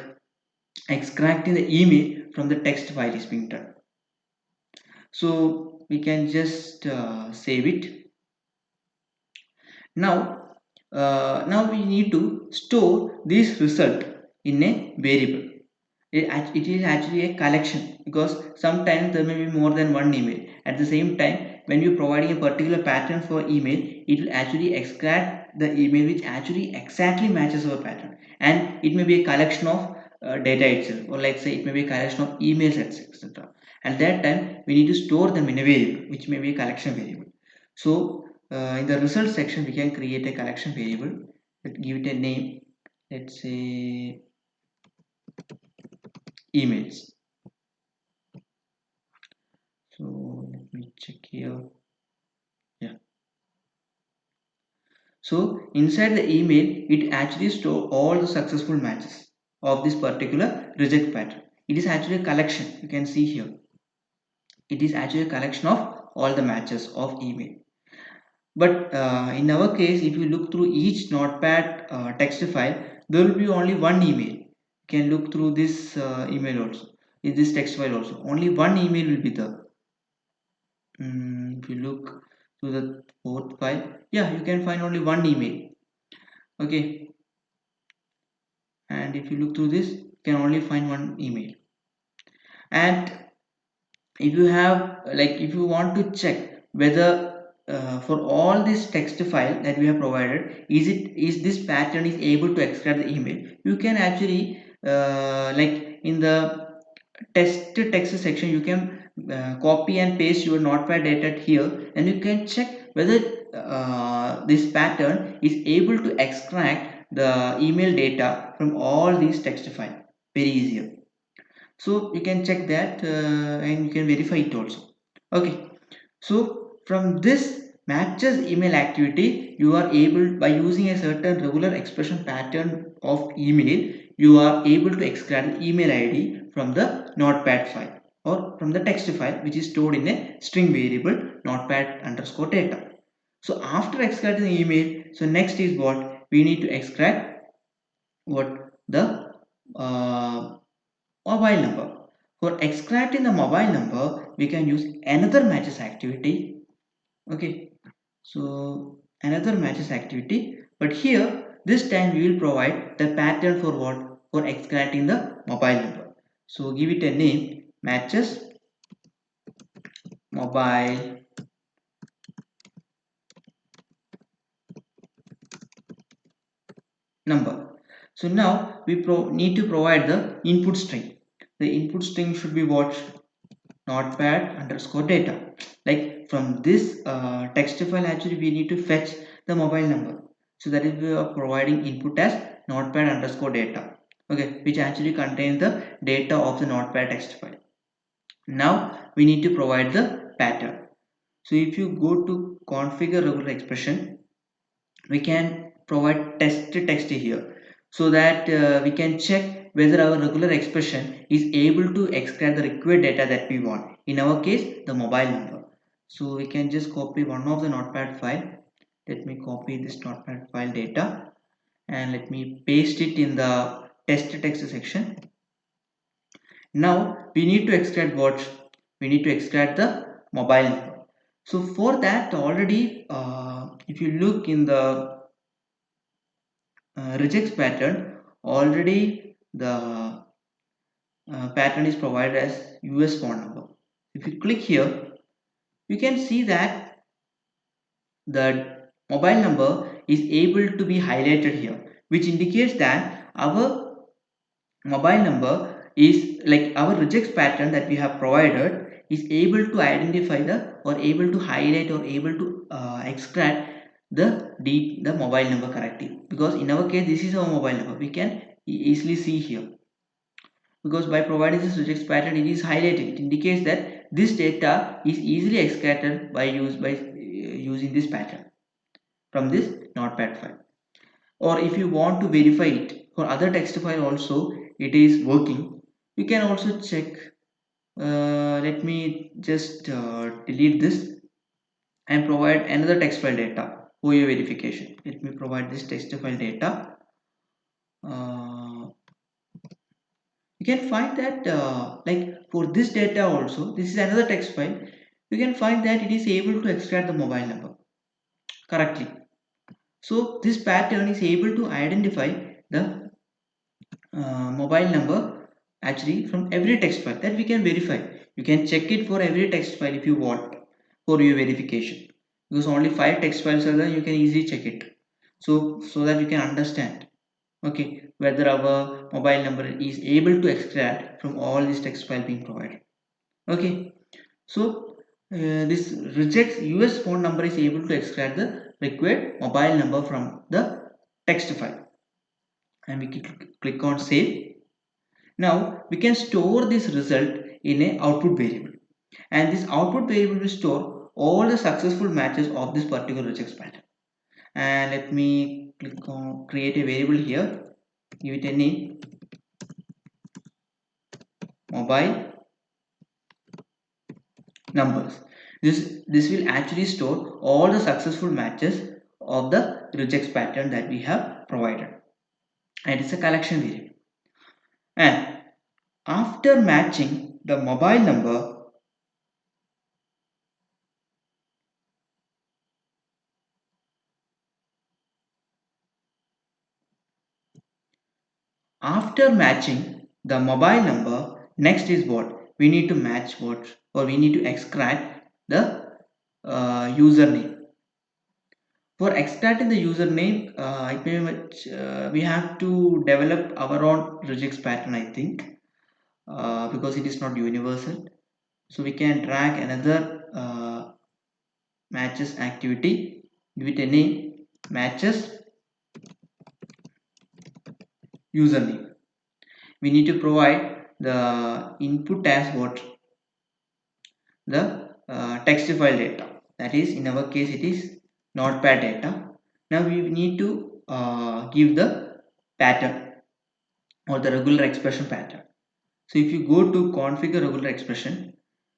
extracting the email from the text file is being done. So we can just save it. Now now we need to store this result in a variable. It is actually a collection, because sometimes there may be more than one email. At the same time, when you're providing a particular pattern for email, it will actually extract the email which actually exactly matches our pattern, and it may be a collection of data itself, or like say it may be a collection of emails, etc. At that time we need to store them in a variable which may be a collection variable. So in the result section we can create a collection variable. Let's give it a name. Let's say emails. So let me check here. Yeah, so inside the email it actually store all the successful matches of this particular reject pattern. It is actually a collection, you can see here. It is actually a collection of all the matches of email. But in our case, if you look through each notepad text file, there will be only one email. You can look through this email also, in this text file also only one email will be there. If you look to the fourth file, yeah, you can find only one email. Okay, and if you look through this, you can only find one email. And if you have, like if you want to check whether for all this text file that we have provided, is this pattern is able to extract the email, you can actually like in the text section you can copy and paste your notepad data here, and you can check whether this pattern is able to extract the email data from all these text file very easier. So you can check that and you can verify it also. Okay, so from this matches email activity, you are able, by using a certain regular expression pattern of email, you are able to extract the email id from the notepad file or from the text file which is stored in a string variable notepad underscore data. So after extracting the email, so next is what we need to extract, what the uh, mobile number. For extracting the mobile number, we can use another matches activity. Okay, so another matches activity, but here this time we will provide the pattern for what, for extracting the mobile number. So give it a name, matches mobile number. So now we need to provide the input string. The input string should be what, notepad underscore data. Like from this text file, actually we need to fetch the mobile number. So that is, we are providing input as notepad underscore data, okay, which actually contains the data of the notepad text file. Now we need to provide the pattern. So if you go to configure regular expression, we can provide test text here, so that we can check whether our regular expression is able to extract the required data that we want, in our case the mobile number. So we can just copy one of the notepad file. Let me copy this notepad file data and let me paste it in the test text section. Now we need to extract what? We need to extract the mobile number. So for that, already if you look in the regex pattern, already the pattern is provided as US phone number. If you click here, you can see that the mobile number is able to be highlighted here, which indicates that our mobile number is, like, our regex pattern that we have provided is able to identify the, or able to highlight, or able to extract the mobile number correctly, because in our case this is our mobile number. We can easily see here, because by providing this regex pattern, it is highlighted. It indicates that this data is easily extracted by using this pattern from this notepad file. Or if you want to verify it for other text file also it is working, you can also check. Let me just delete this and provide another text file data for your verification. Let me provide this text file data. uh, you can find that like for this data also, this is another text file. You can find that it is able to extract the mobile number correctly. So this pattern is able to identify the mobile number actually from every text file that we can verify. You can check it for every text file if you want for your verification, because only 5 text files are there. You can easily check it, so that you can understand, okay, whether our mobile number is able to extract from all these text file being provided. Okay, so this rejects US phone number is able to extract the required mobile number from the text file, and we click on save. Now we can store this result in a output variable, and this output variable will store all the successful matches of this particular regex pattern. And let me click on create a variable here, give it a name, mobile numbers. This will actually store all the successful matches of the regex pattern that we have provided, and it's a collection variable. And after matching the mobile number, after matching the mobile number, next is what? We need to match what? Or we need to extract the username. For extracting the username, we have to develop our own regex pattern, I think, because it is not universal. So we can drag another matches activity, give it a name, matches username. We need to provide the input as what? The text file data. That is, in our case, it is notepad data. Now we need to give the pattern, or the regular expression pattern. So if you go to configure regular expression,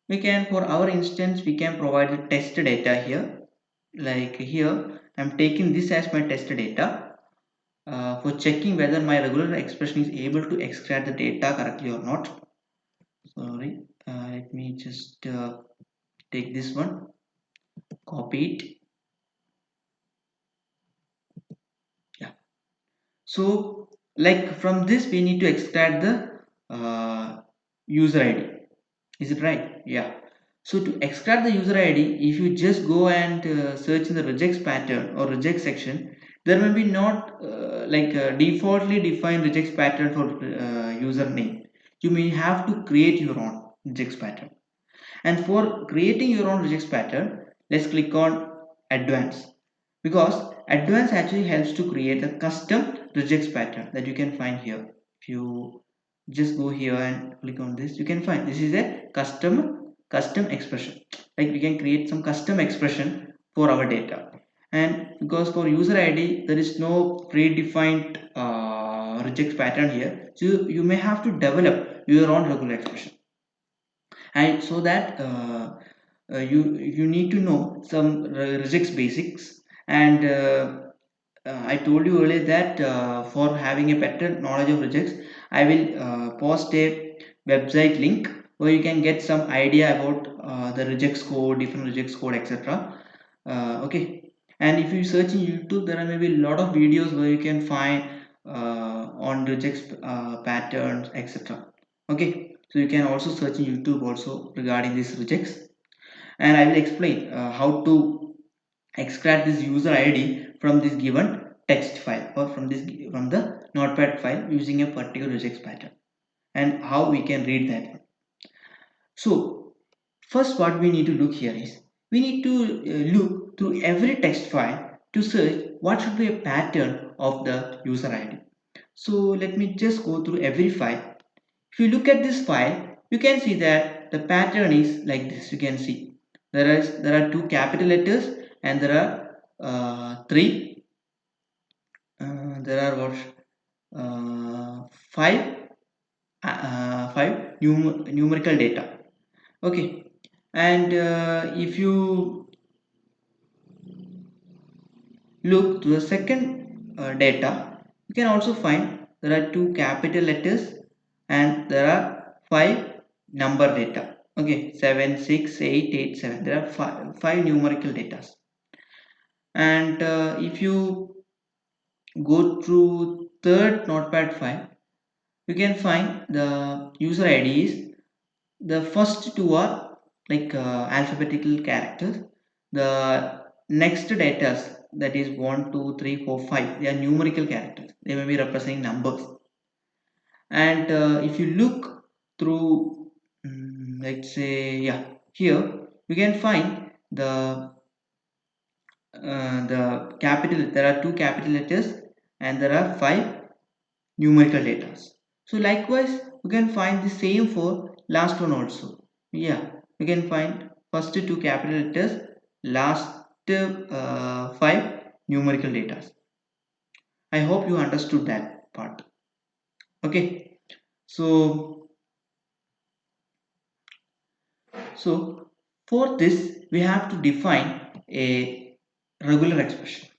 we can, for our instance, we can provide the test data here. Like here, I'm taking this as my test data for checking whether my regular expression is able to extract the data correctly or not. Sorry, let me just take this one, copy it. Yeah. So like from this we need to extract the user ID. Is it right? Yeah. So to extract the user ID, if you just go and search in the regex pattern or regex section, there may be not defaultly defined regex pattern for username. You may have to create your own regex pattern. And for creating your own regex pattern, let's click on advanced, because advanced actually helps to create a custom regex pattern that you can find here. If you just go here and click on this, you can find this is a custom expression. Like we can create some custom expression for our data. And because for user ID there is no predefined regex pattern here, so you may have to develop your own regular expression. And so that you need to know some regex basics. And I told you earlier that for having a better knowledge of regex, I will post a website link where you can get some idea about the regex code, different regex code, etc. Okay, and if you search in YouTube, there are maybe a lot of videos where you can find on regex patterns, etc. Okay, so you can also search in YouTube also regarding this regex, and I will explain how to extract this user ID from this given text file, or from the notepad file using a particular regex pattern, and how we can read that. So first what we need to look here is we need to look through every text file to search what should be a pattern of the user ID. So let me just go through every file. If you look at this file, you can see that the pattern is like this. You can see there are two capital letters, and there are three there are what five five numerical data. Okay, and if you look to the second data, you can also find there are two capital letters, and there are five number data. Okay, 7, 6, 8, 8, 7. There are five numerical data. And if you go through third notepad file, you can find the user IDs. The first two are like alphabetical characters. The next data, that is 1, 2, 3, 4, 5, they are numerical characters. They may be representing numbers. And if you look through, let's say, yeah, here you can find the capital. There are two capital letters, and there are five numerical data. So likewise, you can find the same for last one also. Yeah, you can find first two capital letters, last five numerical data. I hope you understood that part. Okay, so for this we have to define a regular expression,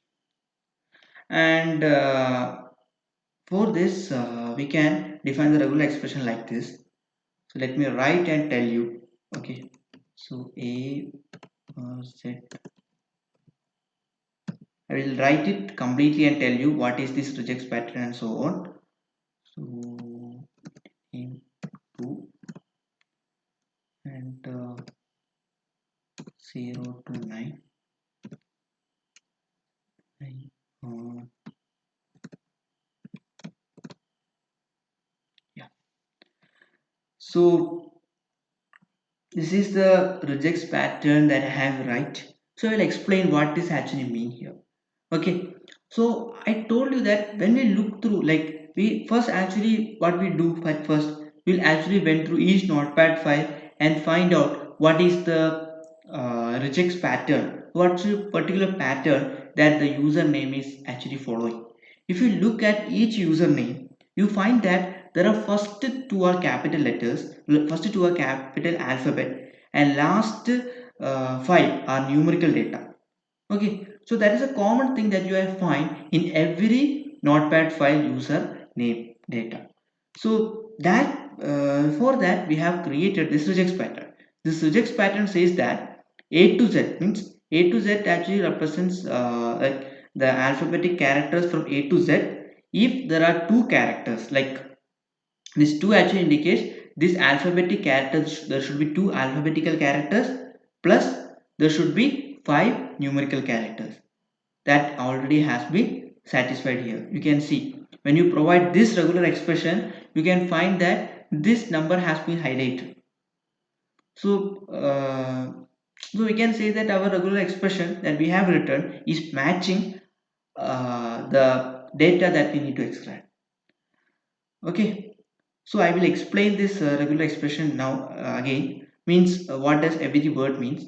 and for this we can define the regular expression like this. So let me write and tell you. Okay, so a z, I will write it completely and tell you what is this regex pattern and so on. So into and 0 to 9, uh, yeah. So this is the regex pattern that I have right. So I will explain what this actually mean here. Okay, so I told you that when we look through, like we first actually what we do first, we'll actually went through each notepad file and find out what is the regex pattern, what's the particular pattern that the username is actually following. If you look at each username, you find that there are first two are capital letters, first two are capital alphabet, and last five are numerical data. Okay, so that is a common thing that you will find in every notepad file user name data. So that for that we have created this regex pattern. This regex pattern says that A to Z means A to Z actually represents like the alphabetic characters from A to Z. If there are two characters, like this two actually indicates this alphabetic characters, there should be two alphabetical characters plus there should be five numerical characters. That already has been satisfied here. You can see when you provide this regular expression, you can find that this number has been highlighted. So we can say that our regular expression that we have written is matching the data that we need to extract. Okay, so I will explain this regular expression now again. Means what does every word means?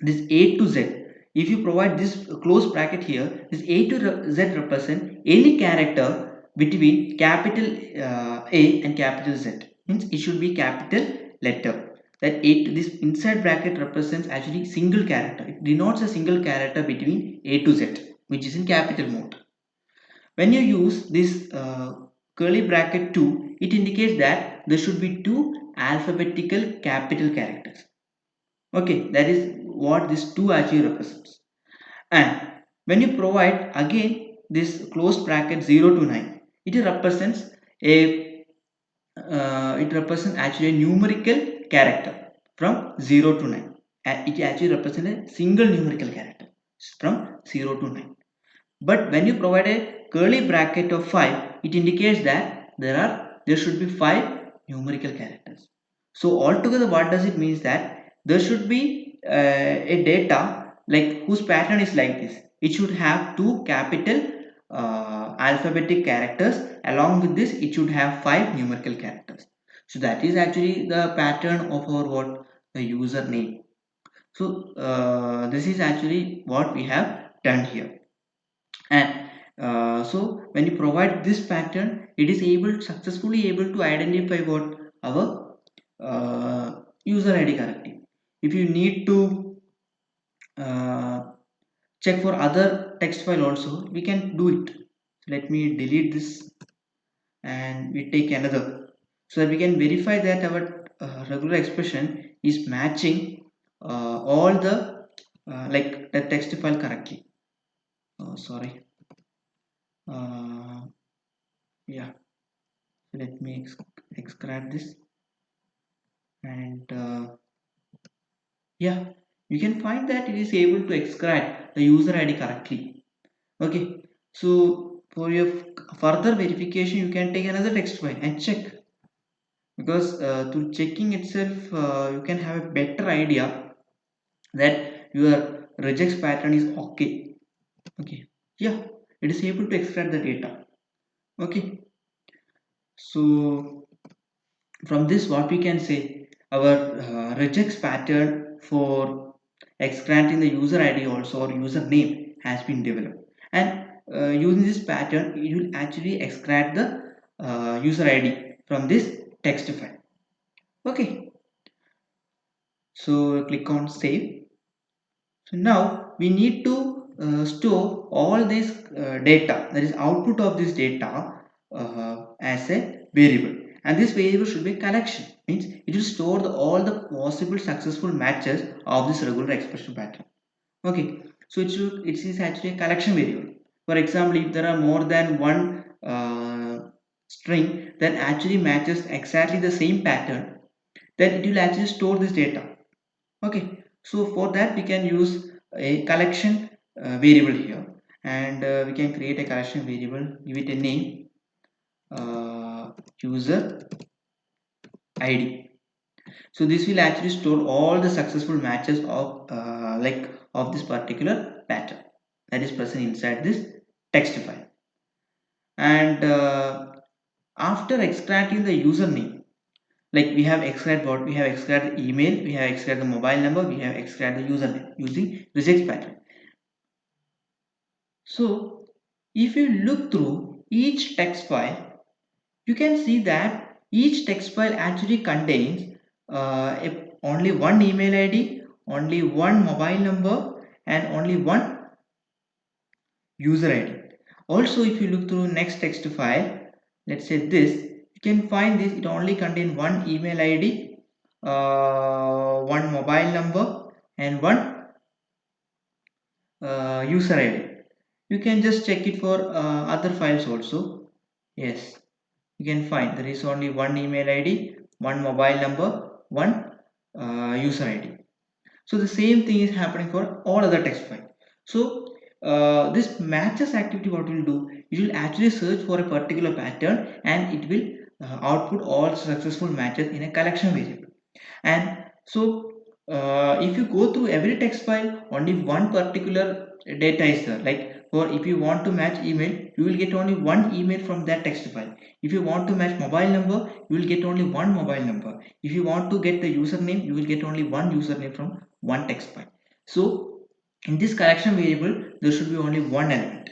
This A to Z. If you provide this close bracket here, this A to Z represent any character between capital A and capital Z. Means it should be capital letter. That A to this inside bracket represents actually single character. It denotes a single character between A to Z, which is in capital mode. When you use this curly bracket 2, it indicates that there should be two alphabetical capital characters. Okay, that is what this 2 actually represents. And when you provide again this closed bracket 0 to 9, it represents a it represents actually a numerical character from 0 to 9. And it actually represents a single numerical character from 0 to 9. But when you provide a curly bracket of 5, it indicates that there should be 5 numerical characters. So altogether what does it means that there should be a data like whose pattern is like this. It should have two capital alphabetic characters. Along with this it should have 5 numerical characters. So that is actually the pattern of our what the username. So this is actually what we have done here. And so when you provide this pattern, it is successfully able to identify what our user ID correctly. If you need to uh, check for other text file also, we can do it. Let me delete this and we take another, so that we can verify that our regular expression is matching all the like the text file correctly. Sorry. uh, yeah, let me extract this. And yeah, you can find that it is able to extract the user ID correctly. Okay, so for your further verification you can take another text file and check, because through checking itself you can have a better idea that your regex pattern is okay. Okay, yeah, it is able to extract the data. Okay, so from this what we can say, our regex pattern for extracting the user id also or username has been developed. And using this pattern it will actually extract the user id from this text file. Okay, so click on save. So now we need to store all this data, that is output of this data as a variable, and this variable should be collection. Means it will store all the possible successful matches of this regular expression pattern. Okay, so it is actually a collection variable. For example, if there are more than one string that actually matches exactly the same pattern, then it will actually store this data. Okay, so for that we can use a collection variable here, and we can create a collection variable, give it a name, user id. So this will actually store all the successful matches of of this particular pattern that is present inside this text file. And after extracting the username, like we have extracted what we have extracted the email, we have extracted the mobile number, we have extracted the username using regex pattern. So if you look through each text file, you can see that each text file actually contains only one email id, only one mobile number, and only one user id. Also, if you look through next text file, let's say this, you can find this, it only contains one email id, one mobile number, and one user id. You can just check it for other files also. Yes, you can find there is only one email id, one mobile number, one user id. So the same thing is happening for all other text files. So this matches activity, what will do, it will actually search for a particular pattern and it will output all successful matches in a collection variable. And So if you go through every text file, only one particular data is there. Like for if you want to match email, you will get only one email from that text file. If you want to match mobile number, you will get only one mobile number. If you want to get the username, you will get only one username from one text file. So in this collection variable, there should be only one element.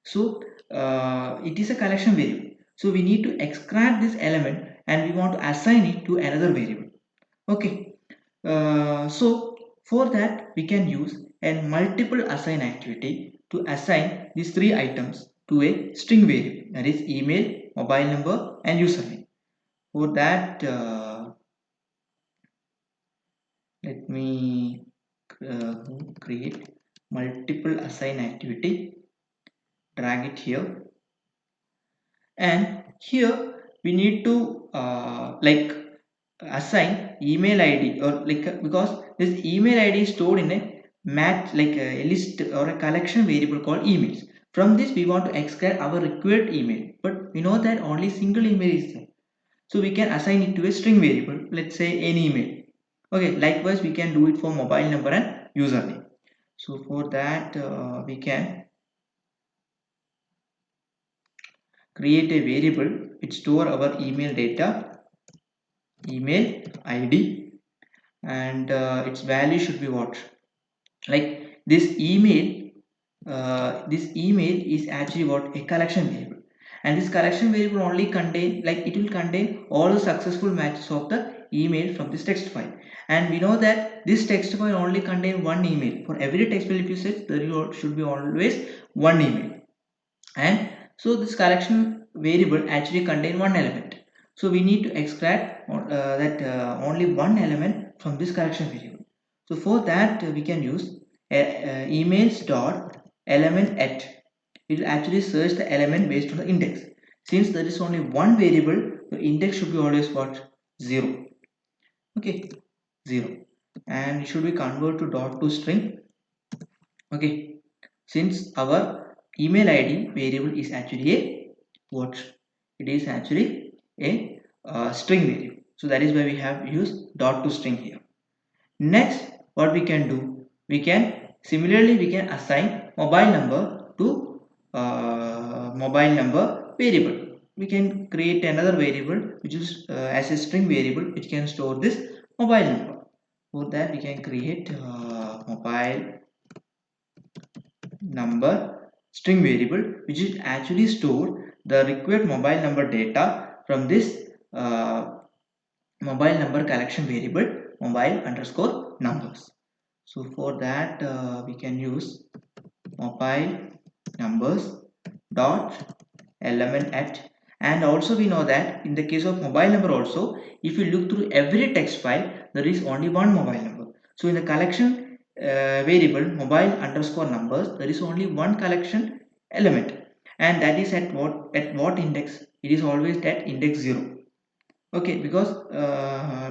So it is a collection variable. So we need to extract this element and we want to assign it to another variable. Okay. So for that we can use a multiple assign activity to assign these three items to a string variable, that is email, mobile number and username. For that let me create multiple assign activity, drag it here, and here we need to like assign email id, or like because this email id is stored in a match, like a list or a collection variable called emails. From this we want to extract our required email, but we know that only single email is there, so we can assign it to a string variable, let's say any email. Okay, likewise we can do it for mobile number and username. So for that we can create a variable which store our email data, email id, and its value should be what, like this email is actually what, a collection variable, and this collection variable only contain, like it will contain all the successful matches of the email from this text file. And we know that this text file only contain one email. For every text file, if you set, there should be always one email. And so this collection variable actually contain one element, so we need to extract that only one element from this collection variable. So for that we can use emails dot element at, it will actually search the element based on the index. Since there is only one variable, the index should be always what, 0. Okay, 0, and it should be converted to dot to string. Okay, since our email id variable is actually a what, it is actually a string variable, so that is why we have used dot to string here. Next what we can do, we can similarly we can assign mobile number to mobile number variable. We can create another variable which is as a string variable which can store this mobile number. For that we can create mobile number string variable which is actually store the required mobile number data from this uh, mobile number collection variable, mobile underscore numbers. So for that we can use mobile numbers dot element at, and also we know that in the case of mobile number also, if you look through every text file, there is only one mobile number. So in the collection variable mobile underscore numbers, there is only one collection element, and that is at what index, it is always at index 0. Okay, because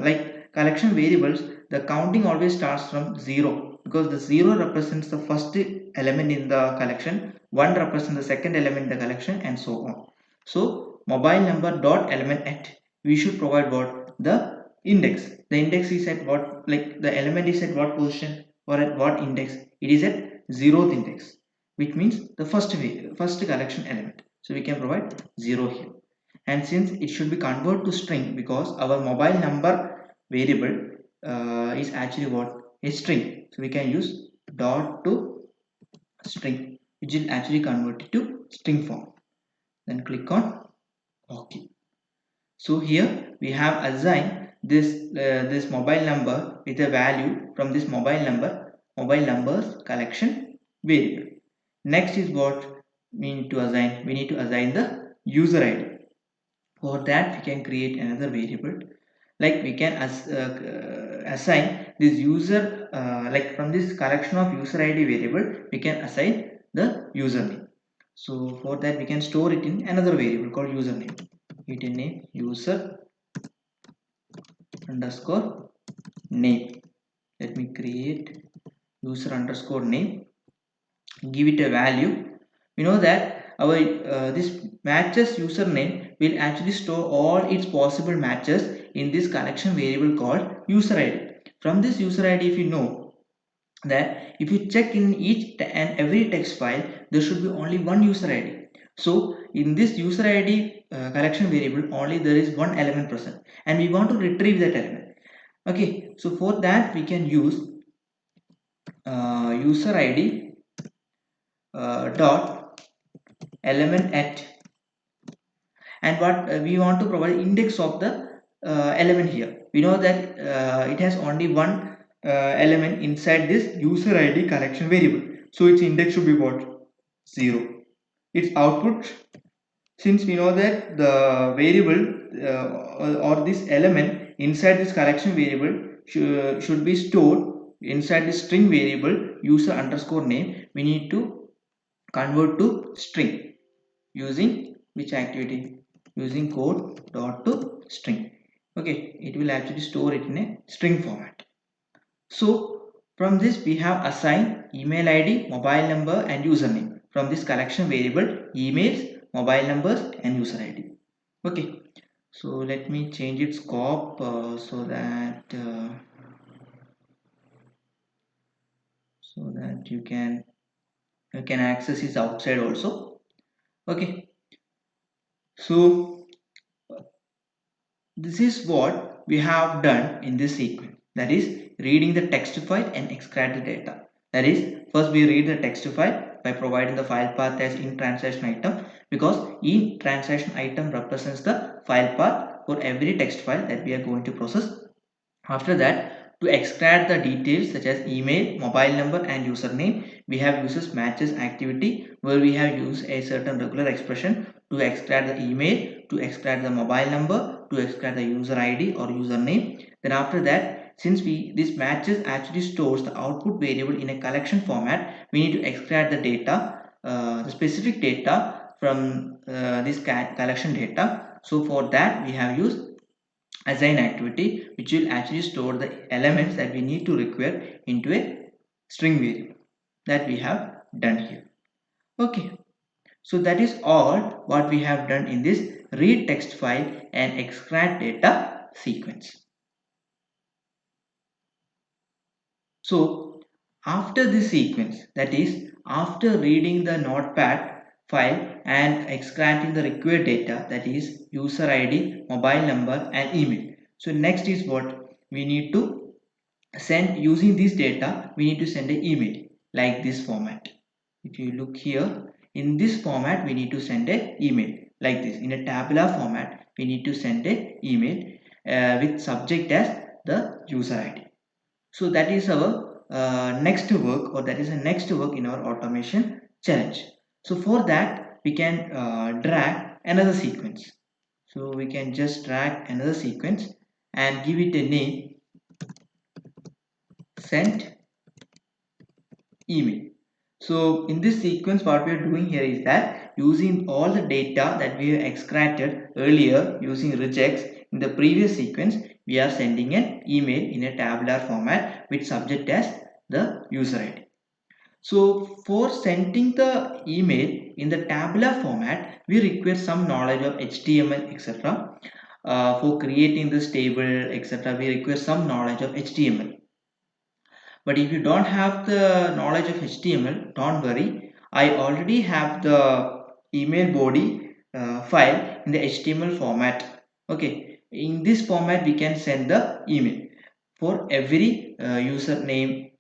like collection variables, the counting always starts from 0, because the 0 represents the first element in the collection, 1 represents the second element in the collection, and so on. So mobile number dot element at, we should provide what, the index. The index is at what, like the element is at what position or at what index, it is at 0th index, which means the first collection element, so we can provide 0 here. And since it should be converted to string, because our mobile number variable is actually what, a string, so we can use dot to string, which will actually convert it to string form. Then click on OK. So here we have assigned this mobile number with a value from this mobile numbers collection variable. Next is what we need to assign, we need to assign the user id. For that we can create another variable, like we can assign this user, like from this collection of user id variable we can assign the username. So for that we can store it in another variable called username, it in name user underscore name. Let me create user underscore name, give it a value. We know that our this matches username will actually store all its possible matches in this collection variable called user id. From this user ID, if you know that if you check in each and every text file, there should be only one user ID. So in this user ID collection variable, only there is one element present, and we want to retrieve that element. Okay, so for that we can use user ID dot element at, and what we want to provide index of the element here. We know that it has only one element inside this user ID collection variable, so its index should be what? 0. Its output, since we know that the variable or this element inside this collection variable should be stored inside the string variable user underscore name, we need to convert to string using which activity? Using code dot to string. Okay, it will actually store it in a string format. So from this we have assigned email ID, mobile number and username from this collection variable emails, mobile numbers and user ID. Okay, so let me change its scope so that you can access it outside also. Okay, so this is what we have done in this sequence, that is reading the text file and extract the data. That is, first we read the text file by providing the file path as in transaction item, because in transaction item represents the file path for every text file that we are going to process. After that, to extract the details such as email, mobile number and username, we have uses matches activity where we have used a certain regular expression to extract the email, to extract the mobile number, to extract the user ID or username. Then after that, since this matches actually stores the output variable in a collection format, we need to extract the data, the specific data from this collection data. So for that we have used assign activity, which will actually store the elements that we need to require into a string variable that we have done here. Okay, so that is all what we have done in this read text file and extract data sequence. So after this sequence, that is after reading the notepad file and extracting the required data, that is user ID, mobile number and email. So next is what we need to send. Using this data we need to send an email like this format. If you look here, in this format we need to send an email like this. In a tabular format we need to send an email with subject as the user ID. So that is our next work, or that is the next work in our automation challenge. So for that we can drag another sequence. So we can just drag another sequence and give it a name, send email. So in this sequence what we are doing here is that using all the data that we have extracted earlier using regex in the previous sequence, we are sending an email in a tabular format with subject as the user ID. So for sending the email in the tabular format, we require some knowledge of HTML, etc. For creating this table, etc., we require some knowledge of HTML. But if you don't have the knowledge of HTML, don't worry. I already have the email body file in the HTML format. Okay, in this format we can send the email for every username,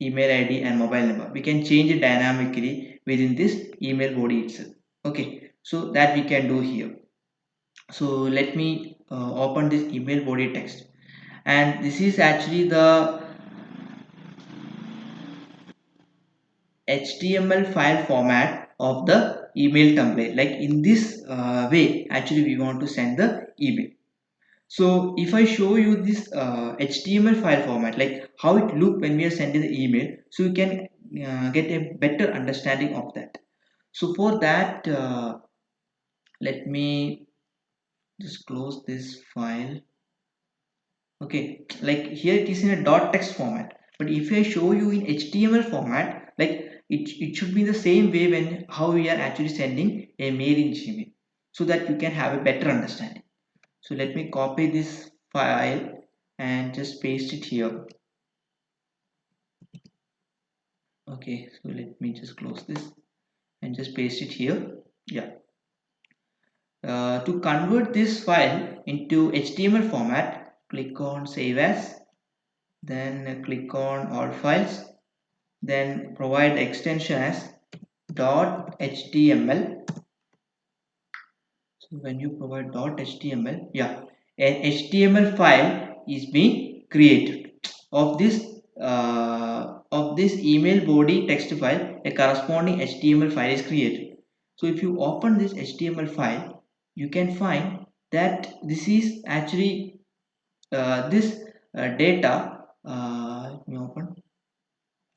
email ID and mobile number. We can change it dynamically within this email body itself. Okay, so that we can do here. So let me open this email body text, and this is actually the HTML file format of the email template. Like in this way actually we want to send the email. So if I show you this HTML file format, like how it look when we are sending the email, so you can get a better understanding of that. So for that let me just close this file. Okay, like here it is in a dot text format, but if I show you in HTML format, like it should be the same way when how we are actually sending a mail in Gmail, so that you can have a better understanding. So let me copy this file and just paste it here. Okay, so let me just close this and just paste it here. Yeah. To convert this file into HTML format, click on Save As, then click on All Files, then provide the extension as .html. So when you provide .html, yeah, an HTML file is being created of this email body text file. A corresponding HTML file is created. So if you open this HTML file, you can find that this is actually this data. Let me open.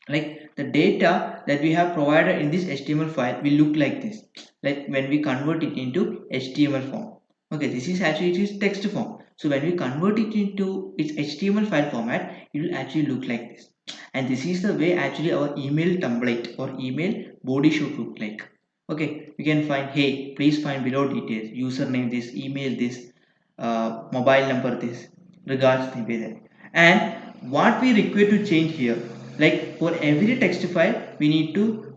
Like the data that we have provided in this HTML file will look like this, like when we convert it into HTML form. Okay, this is actually, it is text form. So when we convert it into its HTML file format, it will actually look like this. And this is the way actually our email template or email body should look like. Okay, you can find, hey, please find below details, username this, email this, mobile number this, regards the way that. And what we require to change here, like for every text file we need to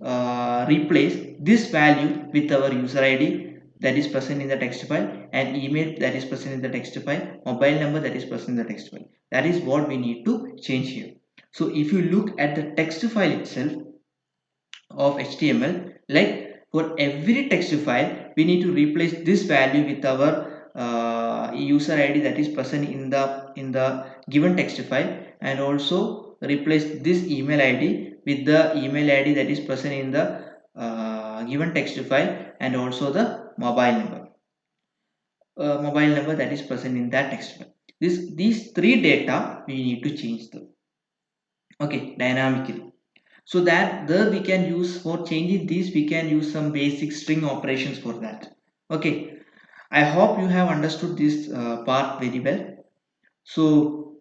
replace this value with our user id that is present in the text file, and email that is present in the text file, mobile number that is present in the text file. That is what we need to change here. So if you look at the text file itself of HTML, like for every text file we need to replace this value with our user id that is present in the given text file, and also replace this email id with the email id that is present in the given text file, and also the mobile number that is present in that text file. These three data we need to change them, okay, dynamically. So that there we can use, for changing these we can use some basic string operations for that. Okay, I hope you have understood this part very well. So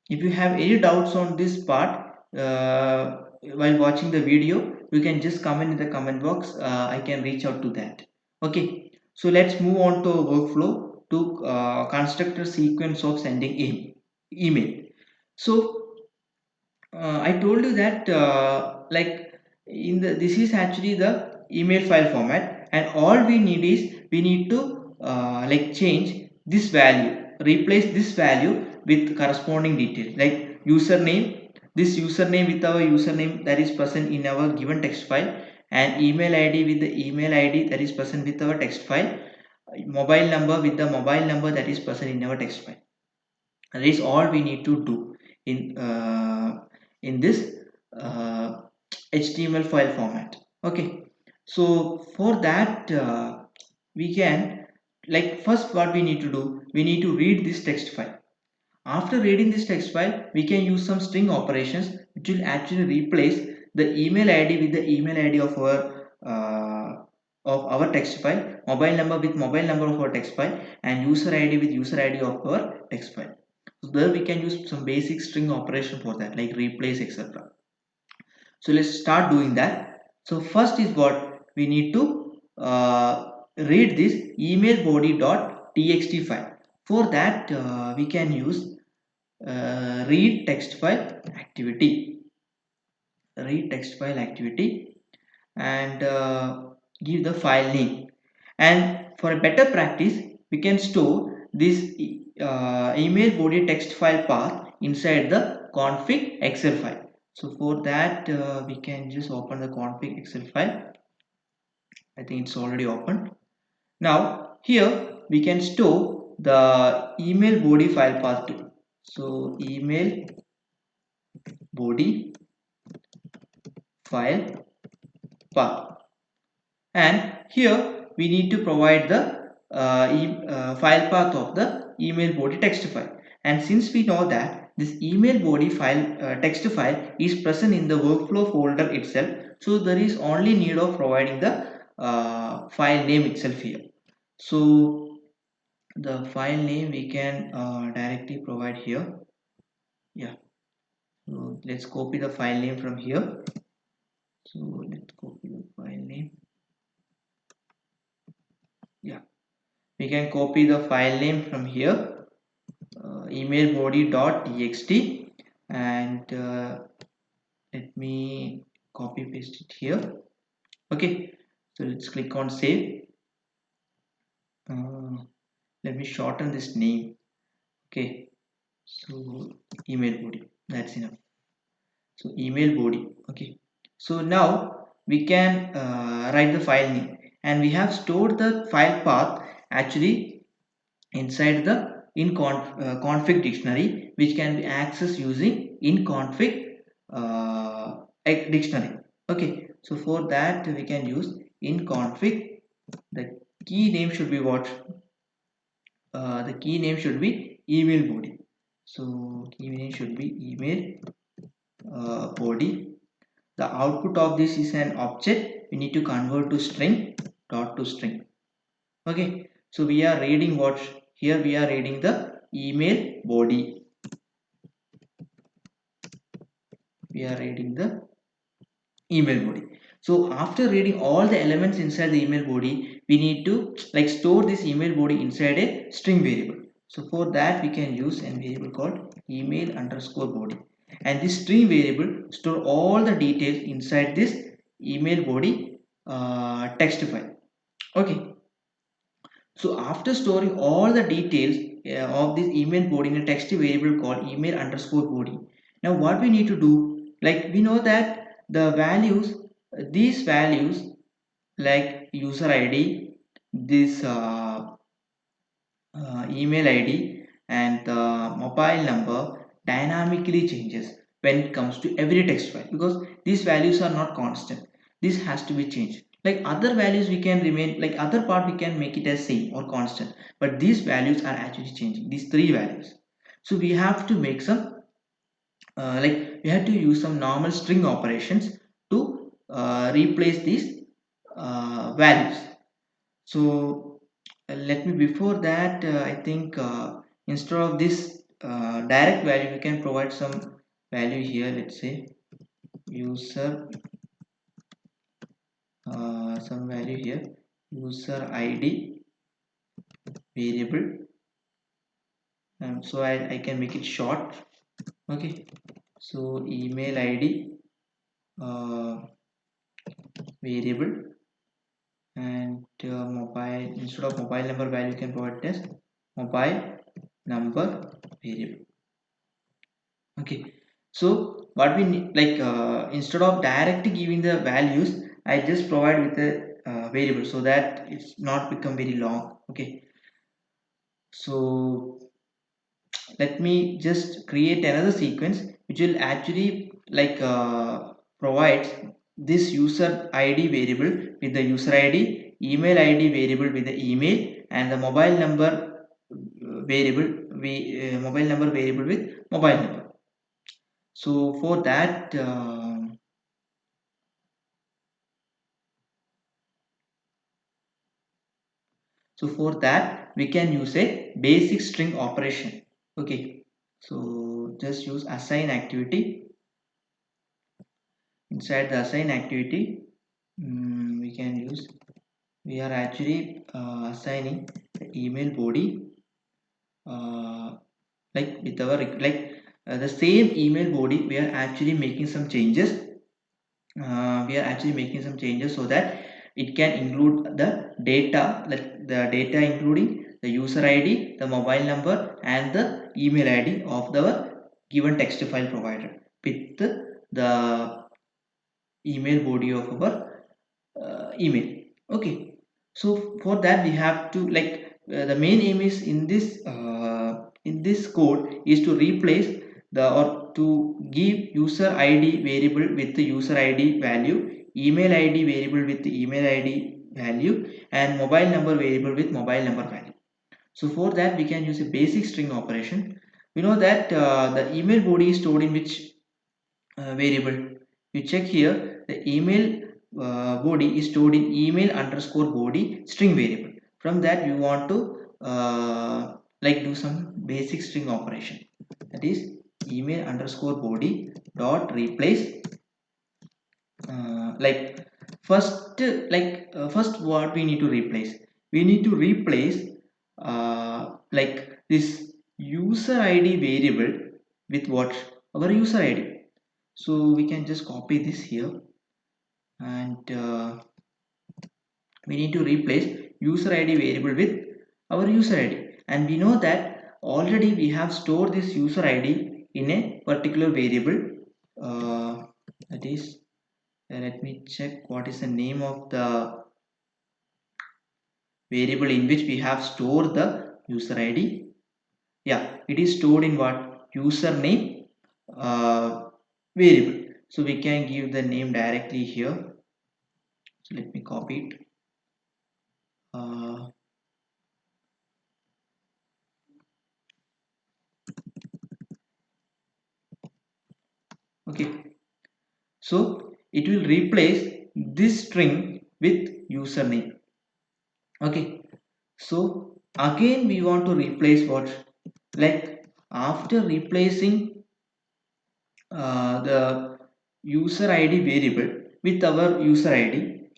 if you have any doubts on this part while watching the video, you can just comment in the comment box. I can reach out to that. Okay, so let's move on to workflow to construct a sequence of sending email. So I told you that like in the, this is actually the email file format, and all we need is we need to like change this value, replace this value with corresponding details like username, this username with our username that is present in our given text file, and email id with the email id that is present with our text file, mobile number with the mobile number that is present in our text file. That is all we need to do in this uh, HTML file format. Okay, so for that we can, like, first what we need to do, we need to read this text file. After reading this text file, we can use some string operations which will actually replace the email ID with the email ID of our text file, mobile number with mobile number of our text file, and user ID with user ID of our text file. So there we can use some basic string operation for that, like replace, etc. So let's start doing that. So first is what we need to read this email body.txt file. For that we can use read text file activity, and give the file name. And for a better practice, we can store this email body text file path inside the config excel file. So for that we can just open the config excel file. I think it's already opened. Now here we can store the email body file path too. So email body file path, and here we need to provide the file path of the email body text file. And since we know that this email body file text file is present in the workflow folder itself, so there is only need of providing the file name itself here. So the file name we can directly provide here. Yeah, so let's copy the file name from here. So let's copy the file name. Yeah, we can copy the file name from here. email body dot txt, and let me copy paste it here. Okay, so let's click on save. uh, Let me shorten this name. Okay, so email body, that's enough. So email body. Okay, so now we can write the file name, and we have stored the file path actually inside the config dictionary, which can be accessed using in config dictionary. Okay, so for that we can use in config. The key name should be what? The key name should be email body. So key name should be email body. The output of this is an object. We need to convert to string, dot to string. Okay, so we are reading what? Here we are reading the email body. We are reading the email body. So after reading all the elements inside the email body, we need to like store this email body inside a string variable. So for that we can use a variable called email underscore body, and this string variable store all the details inside this email body text file. Okay, so after storing all the details of this email body in a text variable called email underscore body, now what we need to do, like we know that the values, these values like user ID, this email ID, and the mobile number dynamically changes when it comes to every text file, because these values are not constant. This has to be changed. Like other values we can remain, like other part we can make it as same or constant, but these values are actually changing, these three values. So we have to make some like we have to use some normal string operations to replace these values. So let me, before that I think instead of this direct value, we can provide some value here. Let's say user, some value here, user id variable. So I can make it short. Okay, so email id uh, variable, and mobile, instead of mobile number value you can provide as mobile number variable. Okay, so what we need, like instead of directly giving the values, I just provide with a variable so that it's not become very long. Okay, so let me just create another sequence which will actually like provides this user id variable with the user id, email id variable with the email, and the mobile number variable, mobile number variable with mobile number. So for that we can use a basic string operation. Okay, so just use assign activity. Inside the assign activity, we can use, we are actually assigning the email body like with our like the same email body. We are actually making some changes. We are actually making some changes so that it can include the data, like the data including the user id, the mobile number, and the email id of the given text file provided with the email body of our email. Okay, so for that we have to like the main aim is in this code is to replace the, or to give user id variable with the user id value, email id variable with the email id value, and mobile number variable with mobile number value. So for that we can use a basic string operation. We know that the email body is stored in which variable. You check here, the email body is stored in email underscore body string variable. From that we want to like do some basic string operation, that is email underscore body dot replace like first, first what we need to replace, we need to replace like this user id variable with what? Our user id. So we can just copy this here, and we need to replace user id variable with our user id. And we know that already we have stored this user id in a particular variable, uh, that is, let me check what is the name of the variable in which we have stored the user id. Yeah, it is stored in what? Username uh, variable. So we can give the name directly here. So let me copy it. uh, okay, so it will replace this string with username. Okay, so again we want to replace what? Like, after replacing the user id variable with our user id,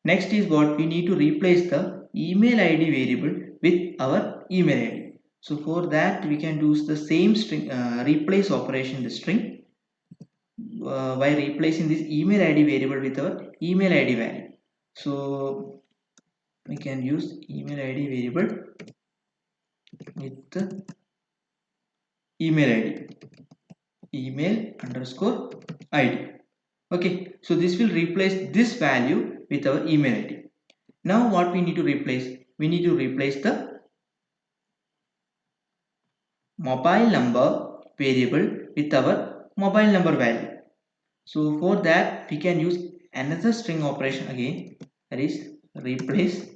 next is what? We need to replace the email id variable with our email id. So for that we can use the same string replace operation, the string, by replacing this email id variable with our email id value. So we can use email id variable with the email id, email underscore id. Okay, so this will replace this value with our email id. Now what we need to replace? We need to replace the mobile number variable with our mobile number value. So for that we can use another string operation again, that is replace.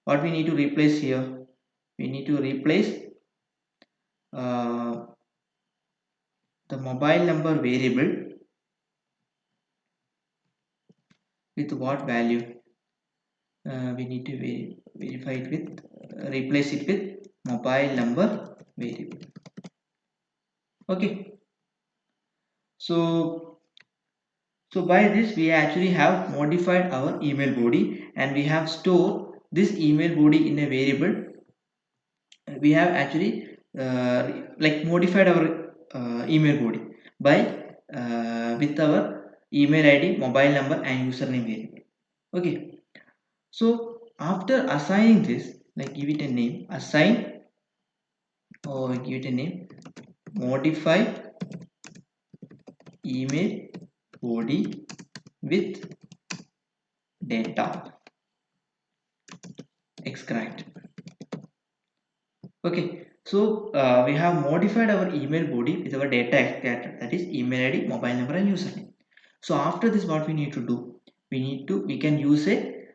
What we need to replace here? We need to replace uh, the mobile number variable with what value? We need to verify it with, replace it with mobile number variable. Okay, so by this we actually have modified our email body, and we have stored this email body in a variable. We have actually like modified our email body by with our email id, mobile number and username variable. Okay, so after assigning this, like give it a name, assign, or give it a name, modify email body with data extract. Okay, so we have modified our email body with our data extractor, that is email id, mobile number and username. So after this what we need to do? We can use a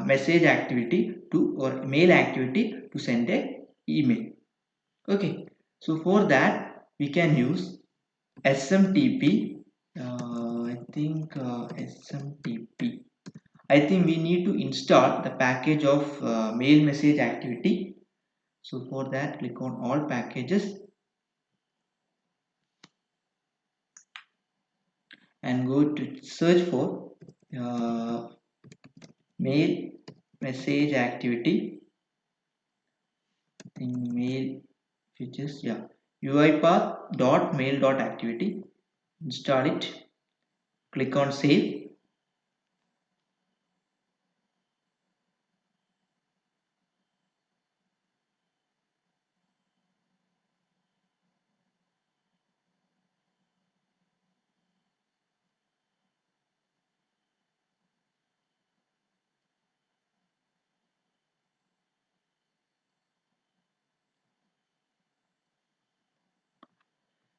message activity to, or mail activity to send a email. Okay, so for that we can use smtp. Smtp, I think we need to install the package of mail message activity. So for that, click on all packages and go to search for uh, mail message activity. In mail features, yeah, uipath.mail.activity. Install it. Click on save.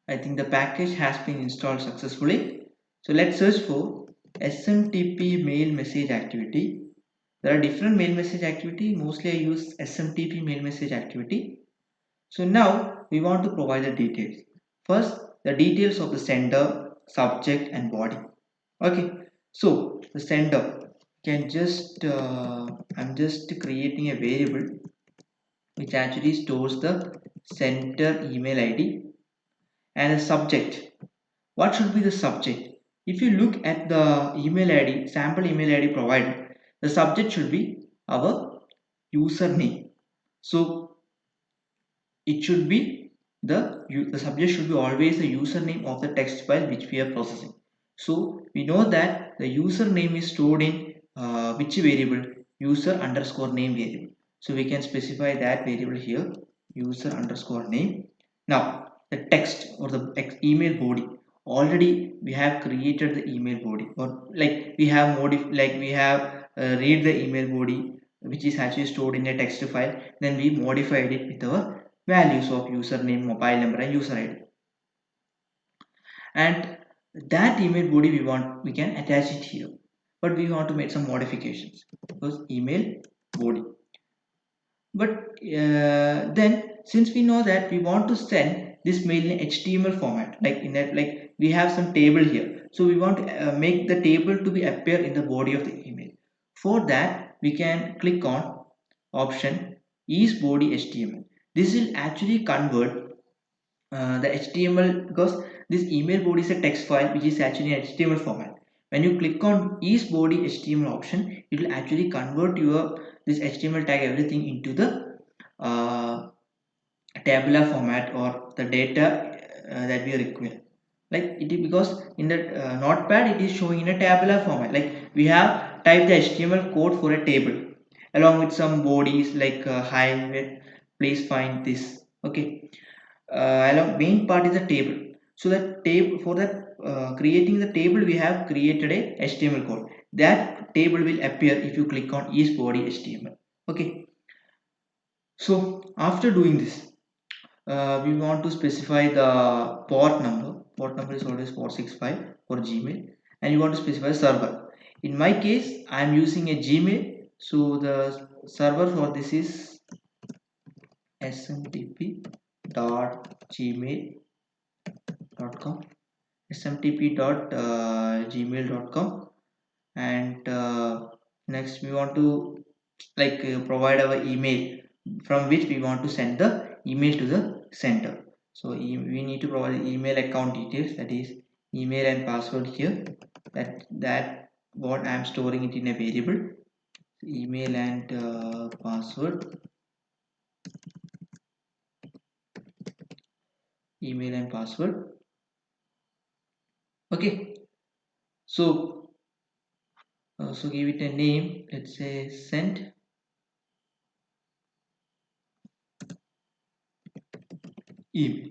I think the package has been installed successfully. So let's search for SMTP mail message activity. There are different mail message activity. Mostly I use SMTP mail message activity. So now we want to provide the details. First, the details of the sender, subject and body. Okay, so the sender can just, I'm just creating a variable which actually stores the sender email ID. And a subject. What should be the subject? If you look at the email ID, sample email ID provided, the subject should be our username. So it should be the subject should be always the username of the text file which we are processing. So we know that the username is stored in which variable? User underscore name variable. So we can specify that variable here, user underscore name. Now the text or the email body, already we have created the email body, or like we have read the email body which is actually stored in a text file. Then we modified it with our values of username, mobile number and user id, and that email body we can attach it here, but we want to make some modifications because email body. But then since we know that we want to send this mail in HTML format, like in that, like we have some table here, so we want to make the table to be appear in the body of the email. For that we can click on option is body HTML. This will actually convert the HTML, because this email body is a text file which is actually in HTML format. When you click on is body HTML option, it will actually convert your this HTML tag everything into the uh, tabular format or the data that we require. Like it is, because in the notepad it is showing in a tabular format. Like we have typed the HTML code for a table along with some bodies like hi, please find this. Okay, along main part is the table. So that table, for that creating the table, we have created a HTML code. That table will appear if you click on is body HTML. Okay, so after doing this, we want to specify the port number. Port number is always 465 for Gmail, and you want to specify server. In my case, I am using a Gmail, so the server for this is smtp.gmail.com, smtp.gmail.com, and next we want to provide our email from which we want to send the email to the sender. So we need to provide email account details, that is email and password here. That what I am storing it in a variable, email and password, email and password. Okay, so so give it a name, let's say send email.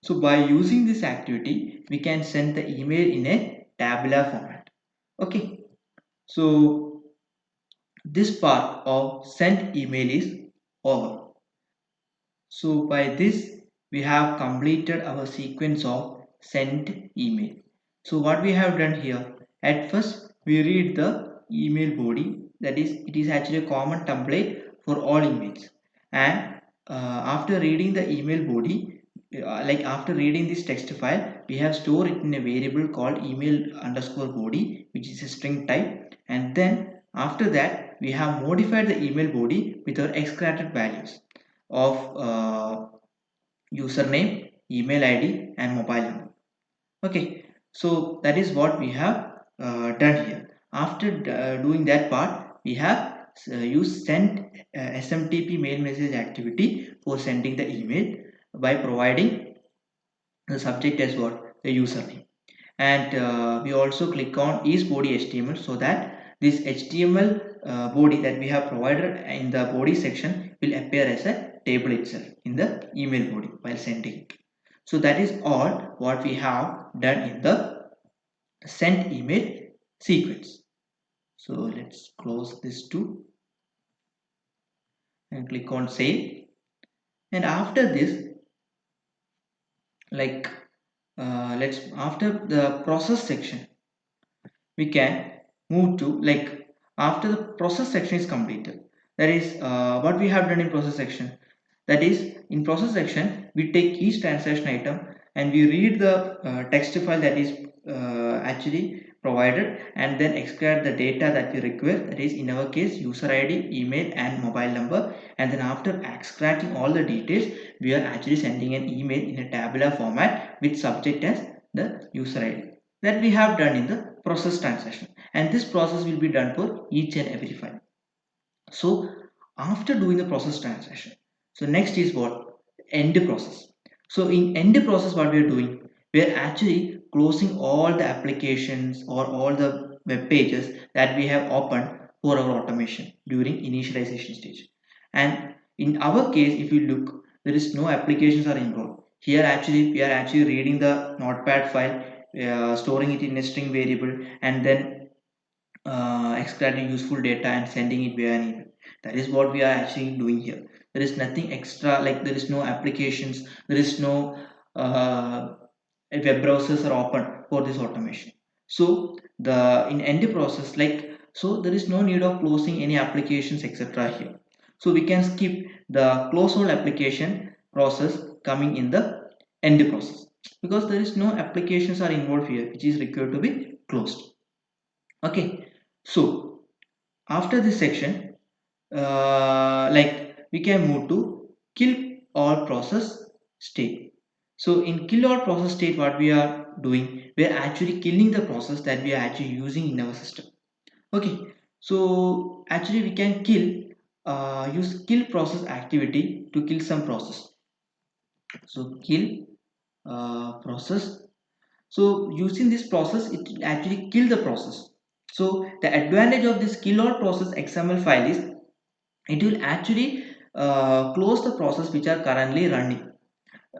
So by using this activity, we can send the email in a tabular format. Okay, so this part of send email is over. So by this, we have completed our sequence of send email. So what we have done here, at first we read the email body, that is it is actually a common template for all emails, and after reading the email body, after reading this text file, we have stored it in a variable called email underscore body, which is a string type, and then after that we have modified the email body with our extracted values of username, email ID and mobile number. Okay, so that is what we have done here. After doing that part, we have used send SMTP mail message activity for sending the email by providing the subject as what, the username, and we also click on is body HTML, so that this HTML body that we have provided in the body section will appear as a table itself in the email body while sending it. So that is all what we have done in the send email sequence. So let's close this too and click on save. And after this, like let's after the process section, we can move to, like, after the process section is completed, that is what we have done in process section, that is in process section we take each transaction item and we read the text file that is actually provided, and then extract the data that we require, that is in our case user id, email and mobile number, and then after extracting all the details, we are actually sending an email in a tabular format with subject as the user id. That we have done in the process transaction, and this process will be done for each and every file. So after doing the process transaction, so next is what, end process. So in end process, what we are doing, we are actually closing all the applications or all the web pages that we have opened for our automation during initialization stage. And in our case, if you look, there is no applications are involved. Here actually we are actually reading the notepad file, storing it in a string variable, and then extracting useful data and sending it via an email. That is what we are actually doing here. There is nothing extra, like there is no applications, there is no web browsers are open for this automation. So the in end process, like, so there is no need of closing any applications etc here. So we can skip the close all application process coming in the end process, because there is no applications are involved here which is required to be closed. Okay, so after this section, like we can move to kill all process state. So in kill all process state, what we are doing, we are actually killing the process that we are actually using in our system. Okay, so actually we can use kill process activity to kill some process. So kill process. So using this process, it will actually kill the process. So the advantage of this kill all process XML file is it will actually close the process which are currently running.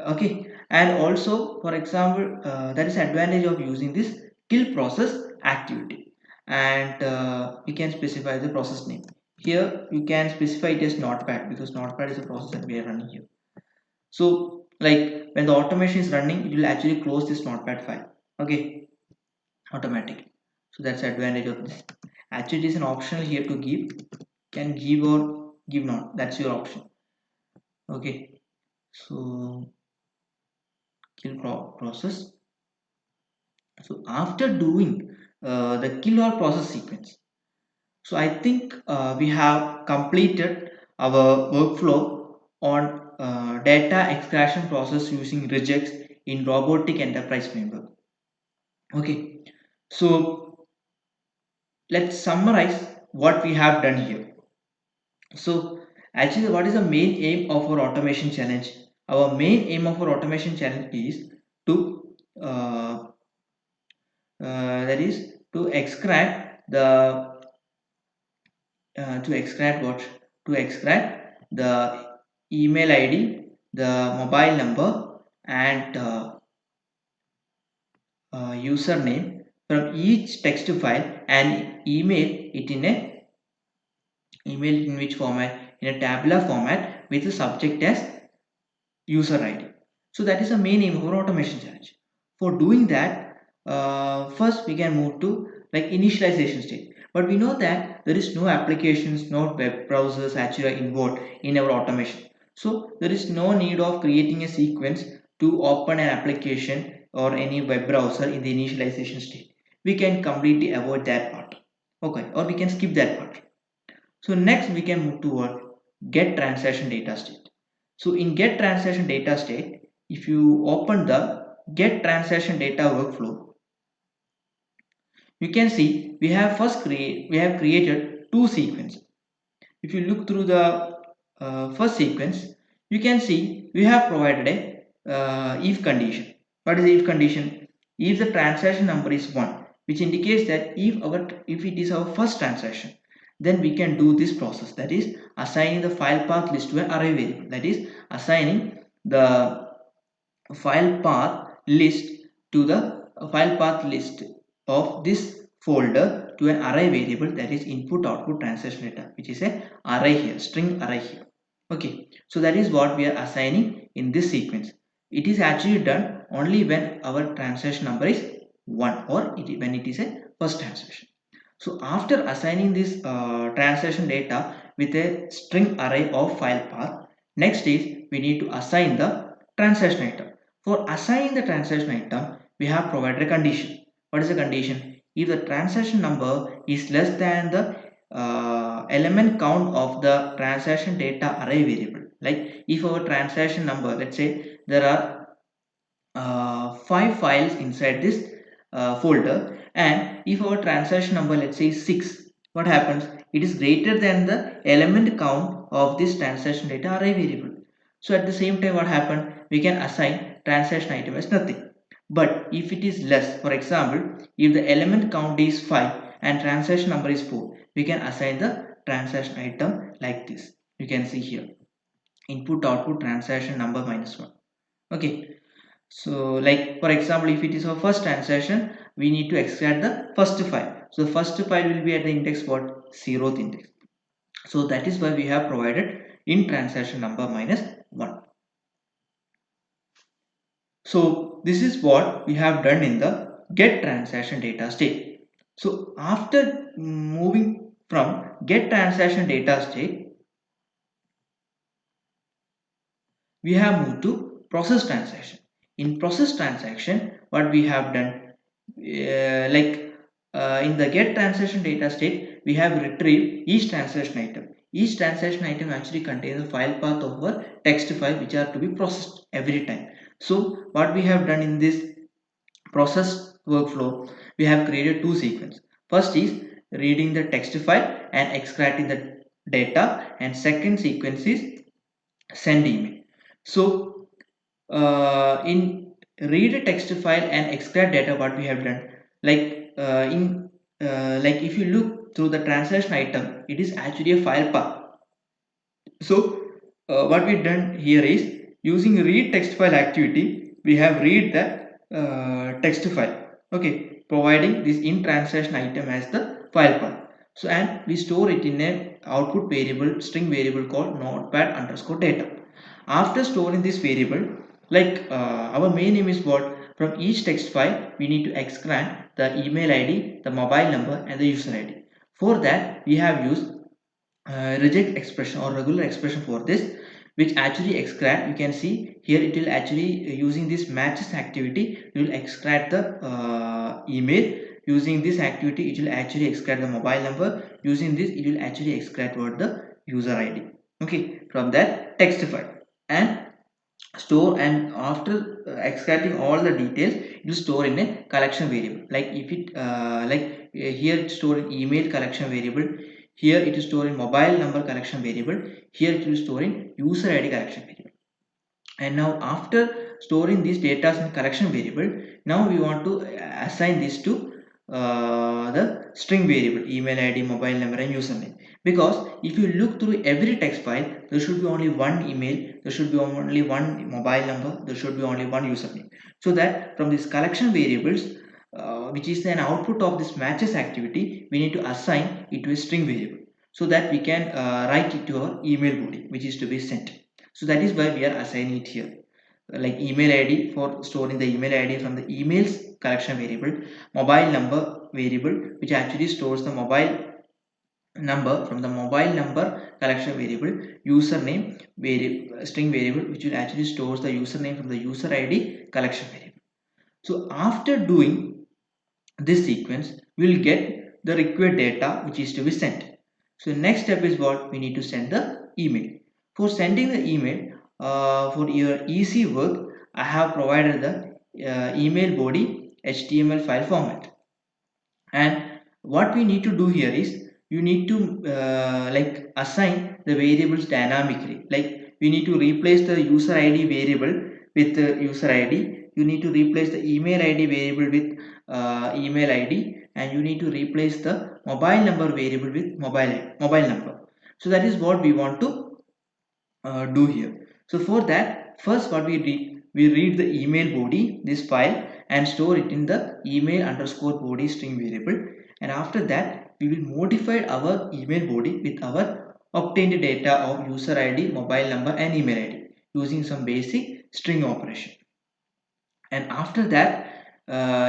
Okay, and also for example, that is advantage of using this kill process activity. And we can specify the process name. Here you can specify it as notepad, because notepad is a process that we are running here. So like when the automation is running, it will actually close this notepad file. Okay, automatically. So that's the advantage of this. Actually, it is an optional here to give. Can give or give not. That's your option. Okay. So kill process. So after doing the kill or process sequence, so I think we have completed our workflow on data extraction process using regex in robotic enterprise framework. Okay, so let's summarize what we have done here. So actually, what is the main aim of our automation challenge? Our main aim of our automation challenge is to that is to extract the to extract what to extract the email ID, the mobile number, and username from each text file and email in which format, in a tabular format with the subject as user ID. So that is the main aim of our automation challenge. For doing that, first we can move to like initialization state. But we know that there is no applications, no web browsers actually involved in our automation. So there is no need of creating a sequence to open an application or any web browser in the initialization state. We can completely avoid that part. Okay, or we can skip that part. So next we can move toward get transaction data state. So in get transaction data state, if you open the get transaction data workflow, you can see we have created two sequences. If you look through the first sequence, you can see we have provided a if condition. What is the if condition? If the transaction number is 1, which indicates that if it is our first transaction, then we can do this process, that is assigning the file path list to an array variable, that is assigning the file path list to the file path list of this folder to an array variable, that is input output transaction data, which is a array here, string array here. Okay, so that is what we are assigning in this sequence. It is actually done only when our transaction number is 1 or when it is a first transaction. So after assigning this transaction data with a string array of file path, next is we need to assign the transaction item. For assigning the transaction item, we have provided a condition. What is the condition? If the transaction number is less than the element count of the transaction data array variable, like if our transaction number, let's say there are 5 files inside this folder, and if our transaction number, let's say, is 6, what happens? It is greater than the element count of this transaction data array variable. So at the same time, what happened? We can assign transaction item as nothing. But if it is less, for example, if the element count is 5 and transaction number is 4, we can assign the transaction item like this. You can see here, input output transaction number minus 1. Okay, so like for example, if it is our first transaction, we need to extract the first file. So the first file will be at the index what? 0th index. So that is why we have provided in transaction number minus 1. So this is what we have done in the get transaction data state. So after moving from get transaction data state, we have moved to process transaction. In process transaction, what we have done, in the get transaction data state, we have retrieved each transaction item. Each transaction item actually contains the file path of a text file which are to be processed every time. So what we have done in this process workflow, we have created two sequences. First is reading the text file and extracting the data, and second sequence is send email. So in read a text file and extract data, what we have done, like if you look through the transaction item, it is actually a file path. So what we done here is using read text file activity, we have read the text file. Okay, providing this in transaction item as the file path. So and we store it in a output variable, string variable called notepad underscore data. After storing this variable, our main aim is what? From each text file, we need to extract the email ID, the mobile number, and the user ID. For that, we have used reject expression or regular expression for this, which actually extract. You can see here it will actually using this matches activity, it will extract the email. Using this activity, it will actually extract the mobile number. Using this, it will actually extract what? The user ID. Okay, from that text file, and store, and after extracting all the details, it will store in a collection variable. Like if it here it's stored in email collection variable, here it is stored in mobile number collection variable, here it will store in user ID collection variable. And now after storing these data in collection variable, now we want to assign this to the string variable, email ID, mobile number, and username. Because if you look through every text file, there should be only one email, there should be only one mobile number, there should be only one username. So that from these collection variables, which is an output of this matches activity, we need to assign it to a string variable, so that we can write it to our email body which is to be sent. So that is why we are assigning it here, like email ID for storing the email ID from the emails collection variable, mobile number variable which actually stores the mobile number from the mobile number collection variable, username variable, string variable which will actually stores the username from the user ID collection variable. So after doing this sequence, we will get the required data which is to be sent. So next step is what? We need to send the email. For sending the email, for your easy work, I have provided the email body HTML file format. And what we need to do here is, you need to assign the variables dynamically. Like we need to replace the user ID variable with the user ID, you need to replace the email ID variable with email ID, and you need to replace the mobile number variable with mobile number. So that is what we want to do here. So for that, first what we read the email body, this file, and store it in the email underscore body string variable. And after that, we will modify our email body with our obtained data of user ID, mobile number, and email ID using some basic string operation. And after that,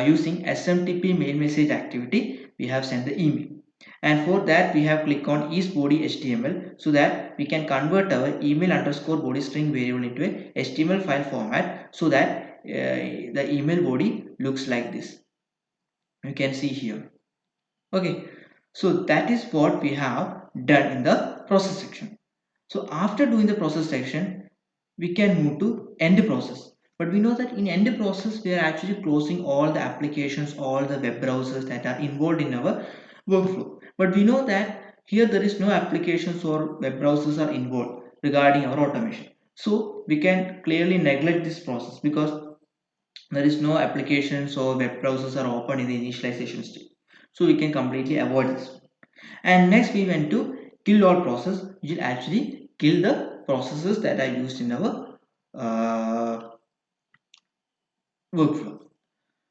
using SMTP mail message activity, we have sent the email. And for that, we have click on is body HTML, so that we can convert our email underscore body string variable into a HTML file format, so that the email body looks like this. You can see here. Okay, so that is what we have done in the process section. So after doing the process section, we can move to end process. But we know that in end process, we are actually closing all the applications, all the web browsers that are involved in our workflow. But we know that here there is no applications or web browsers are involved regarding our automation. So we can clearly neglect this process because there is no applications or web browsers are open in the initialization stage. So we can completely avoid this. And next we went to kill all process, which will actually kill the processes that are used in our workflow.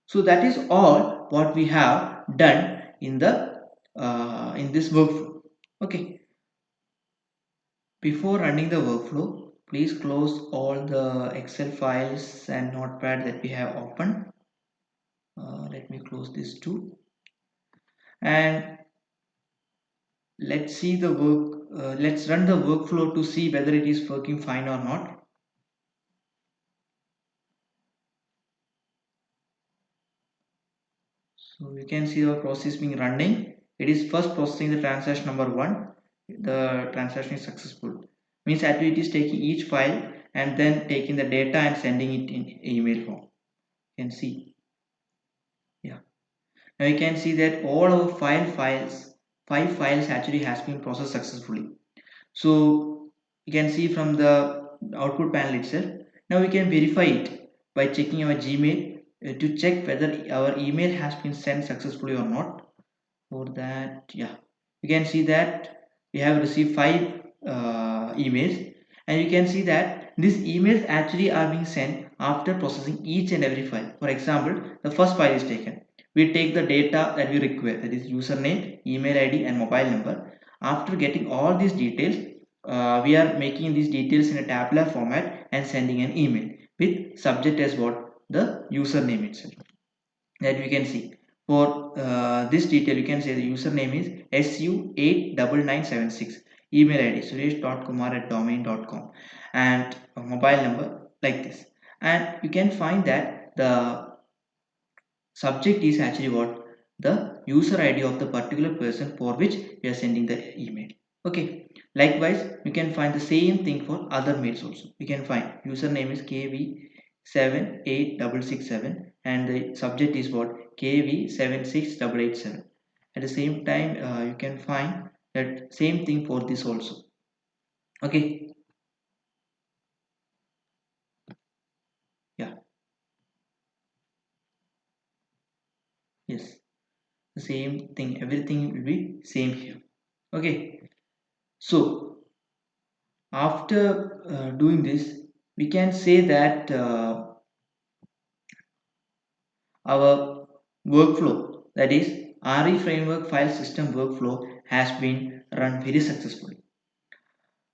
So that is all what we have done in the in this workflow. Okay, before running the workflow, please close all the Excel files and notepad that we have opened. Let me close this too, and let's see the work. Let's run the workflow to see whether it is working fine or not. So you can see our process being running. It is first processing the transaction number one. The transaction is successful. Means activity is taking each file and then taking the data and sending it in email form. You can see. Yeah. Now you can see that all our five files actually has been processed successfully. So you can see from the output panel itself. Now we can verify it by checking our Gmail to check whether our email has been sent successfully or not. For that, yeah, you can see that we have received five emails, and you can see that these emails actually are being sent after processing each and every file. For example, the first file is taken. We take the data that we require, that is username, email id and mobile number. After getting all these details, we are making these details in a tabular format and sending an email with subject as what, the username itself, that we can see. For this detail, you can say the username is su89976, email id suresh.kumar@domain.com, and a mobile number like this. And you can find that the subject is actually what, the user id of the particular person for which we are sending the email. Okay, likewise you can find the same thing for other mails also. You can find username is kv78667 and the subject is what, kv76887. At the same time, you can find that same thing for this also. Okay, yeah, yes, the same thing, everything will be same here. Okay, so after doing this, we can say that our workflow, that is RE framework file system workflow, has been run very successfully.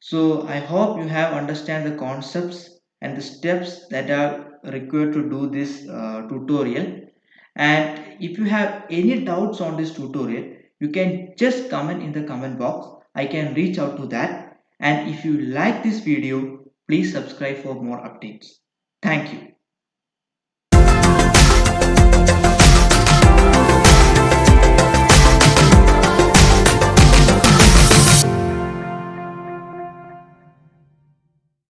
So I hope you have understand the concepts and the steps that are required to do this tutorial. And if you have any doubts on this tutorial, you can just comment in the comment box. I can reach out to that. And if you like this video, please subscribe for more updates. Thank you.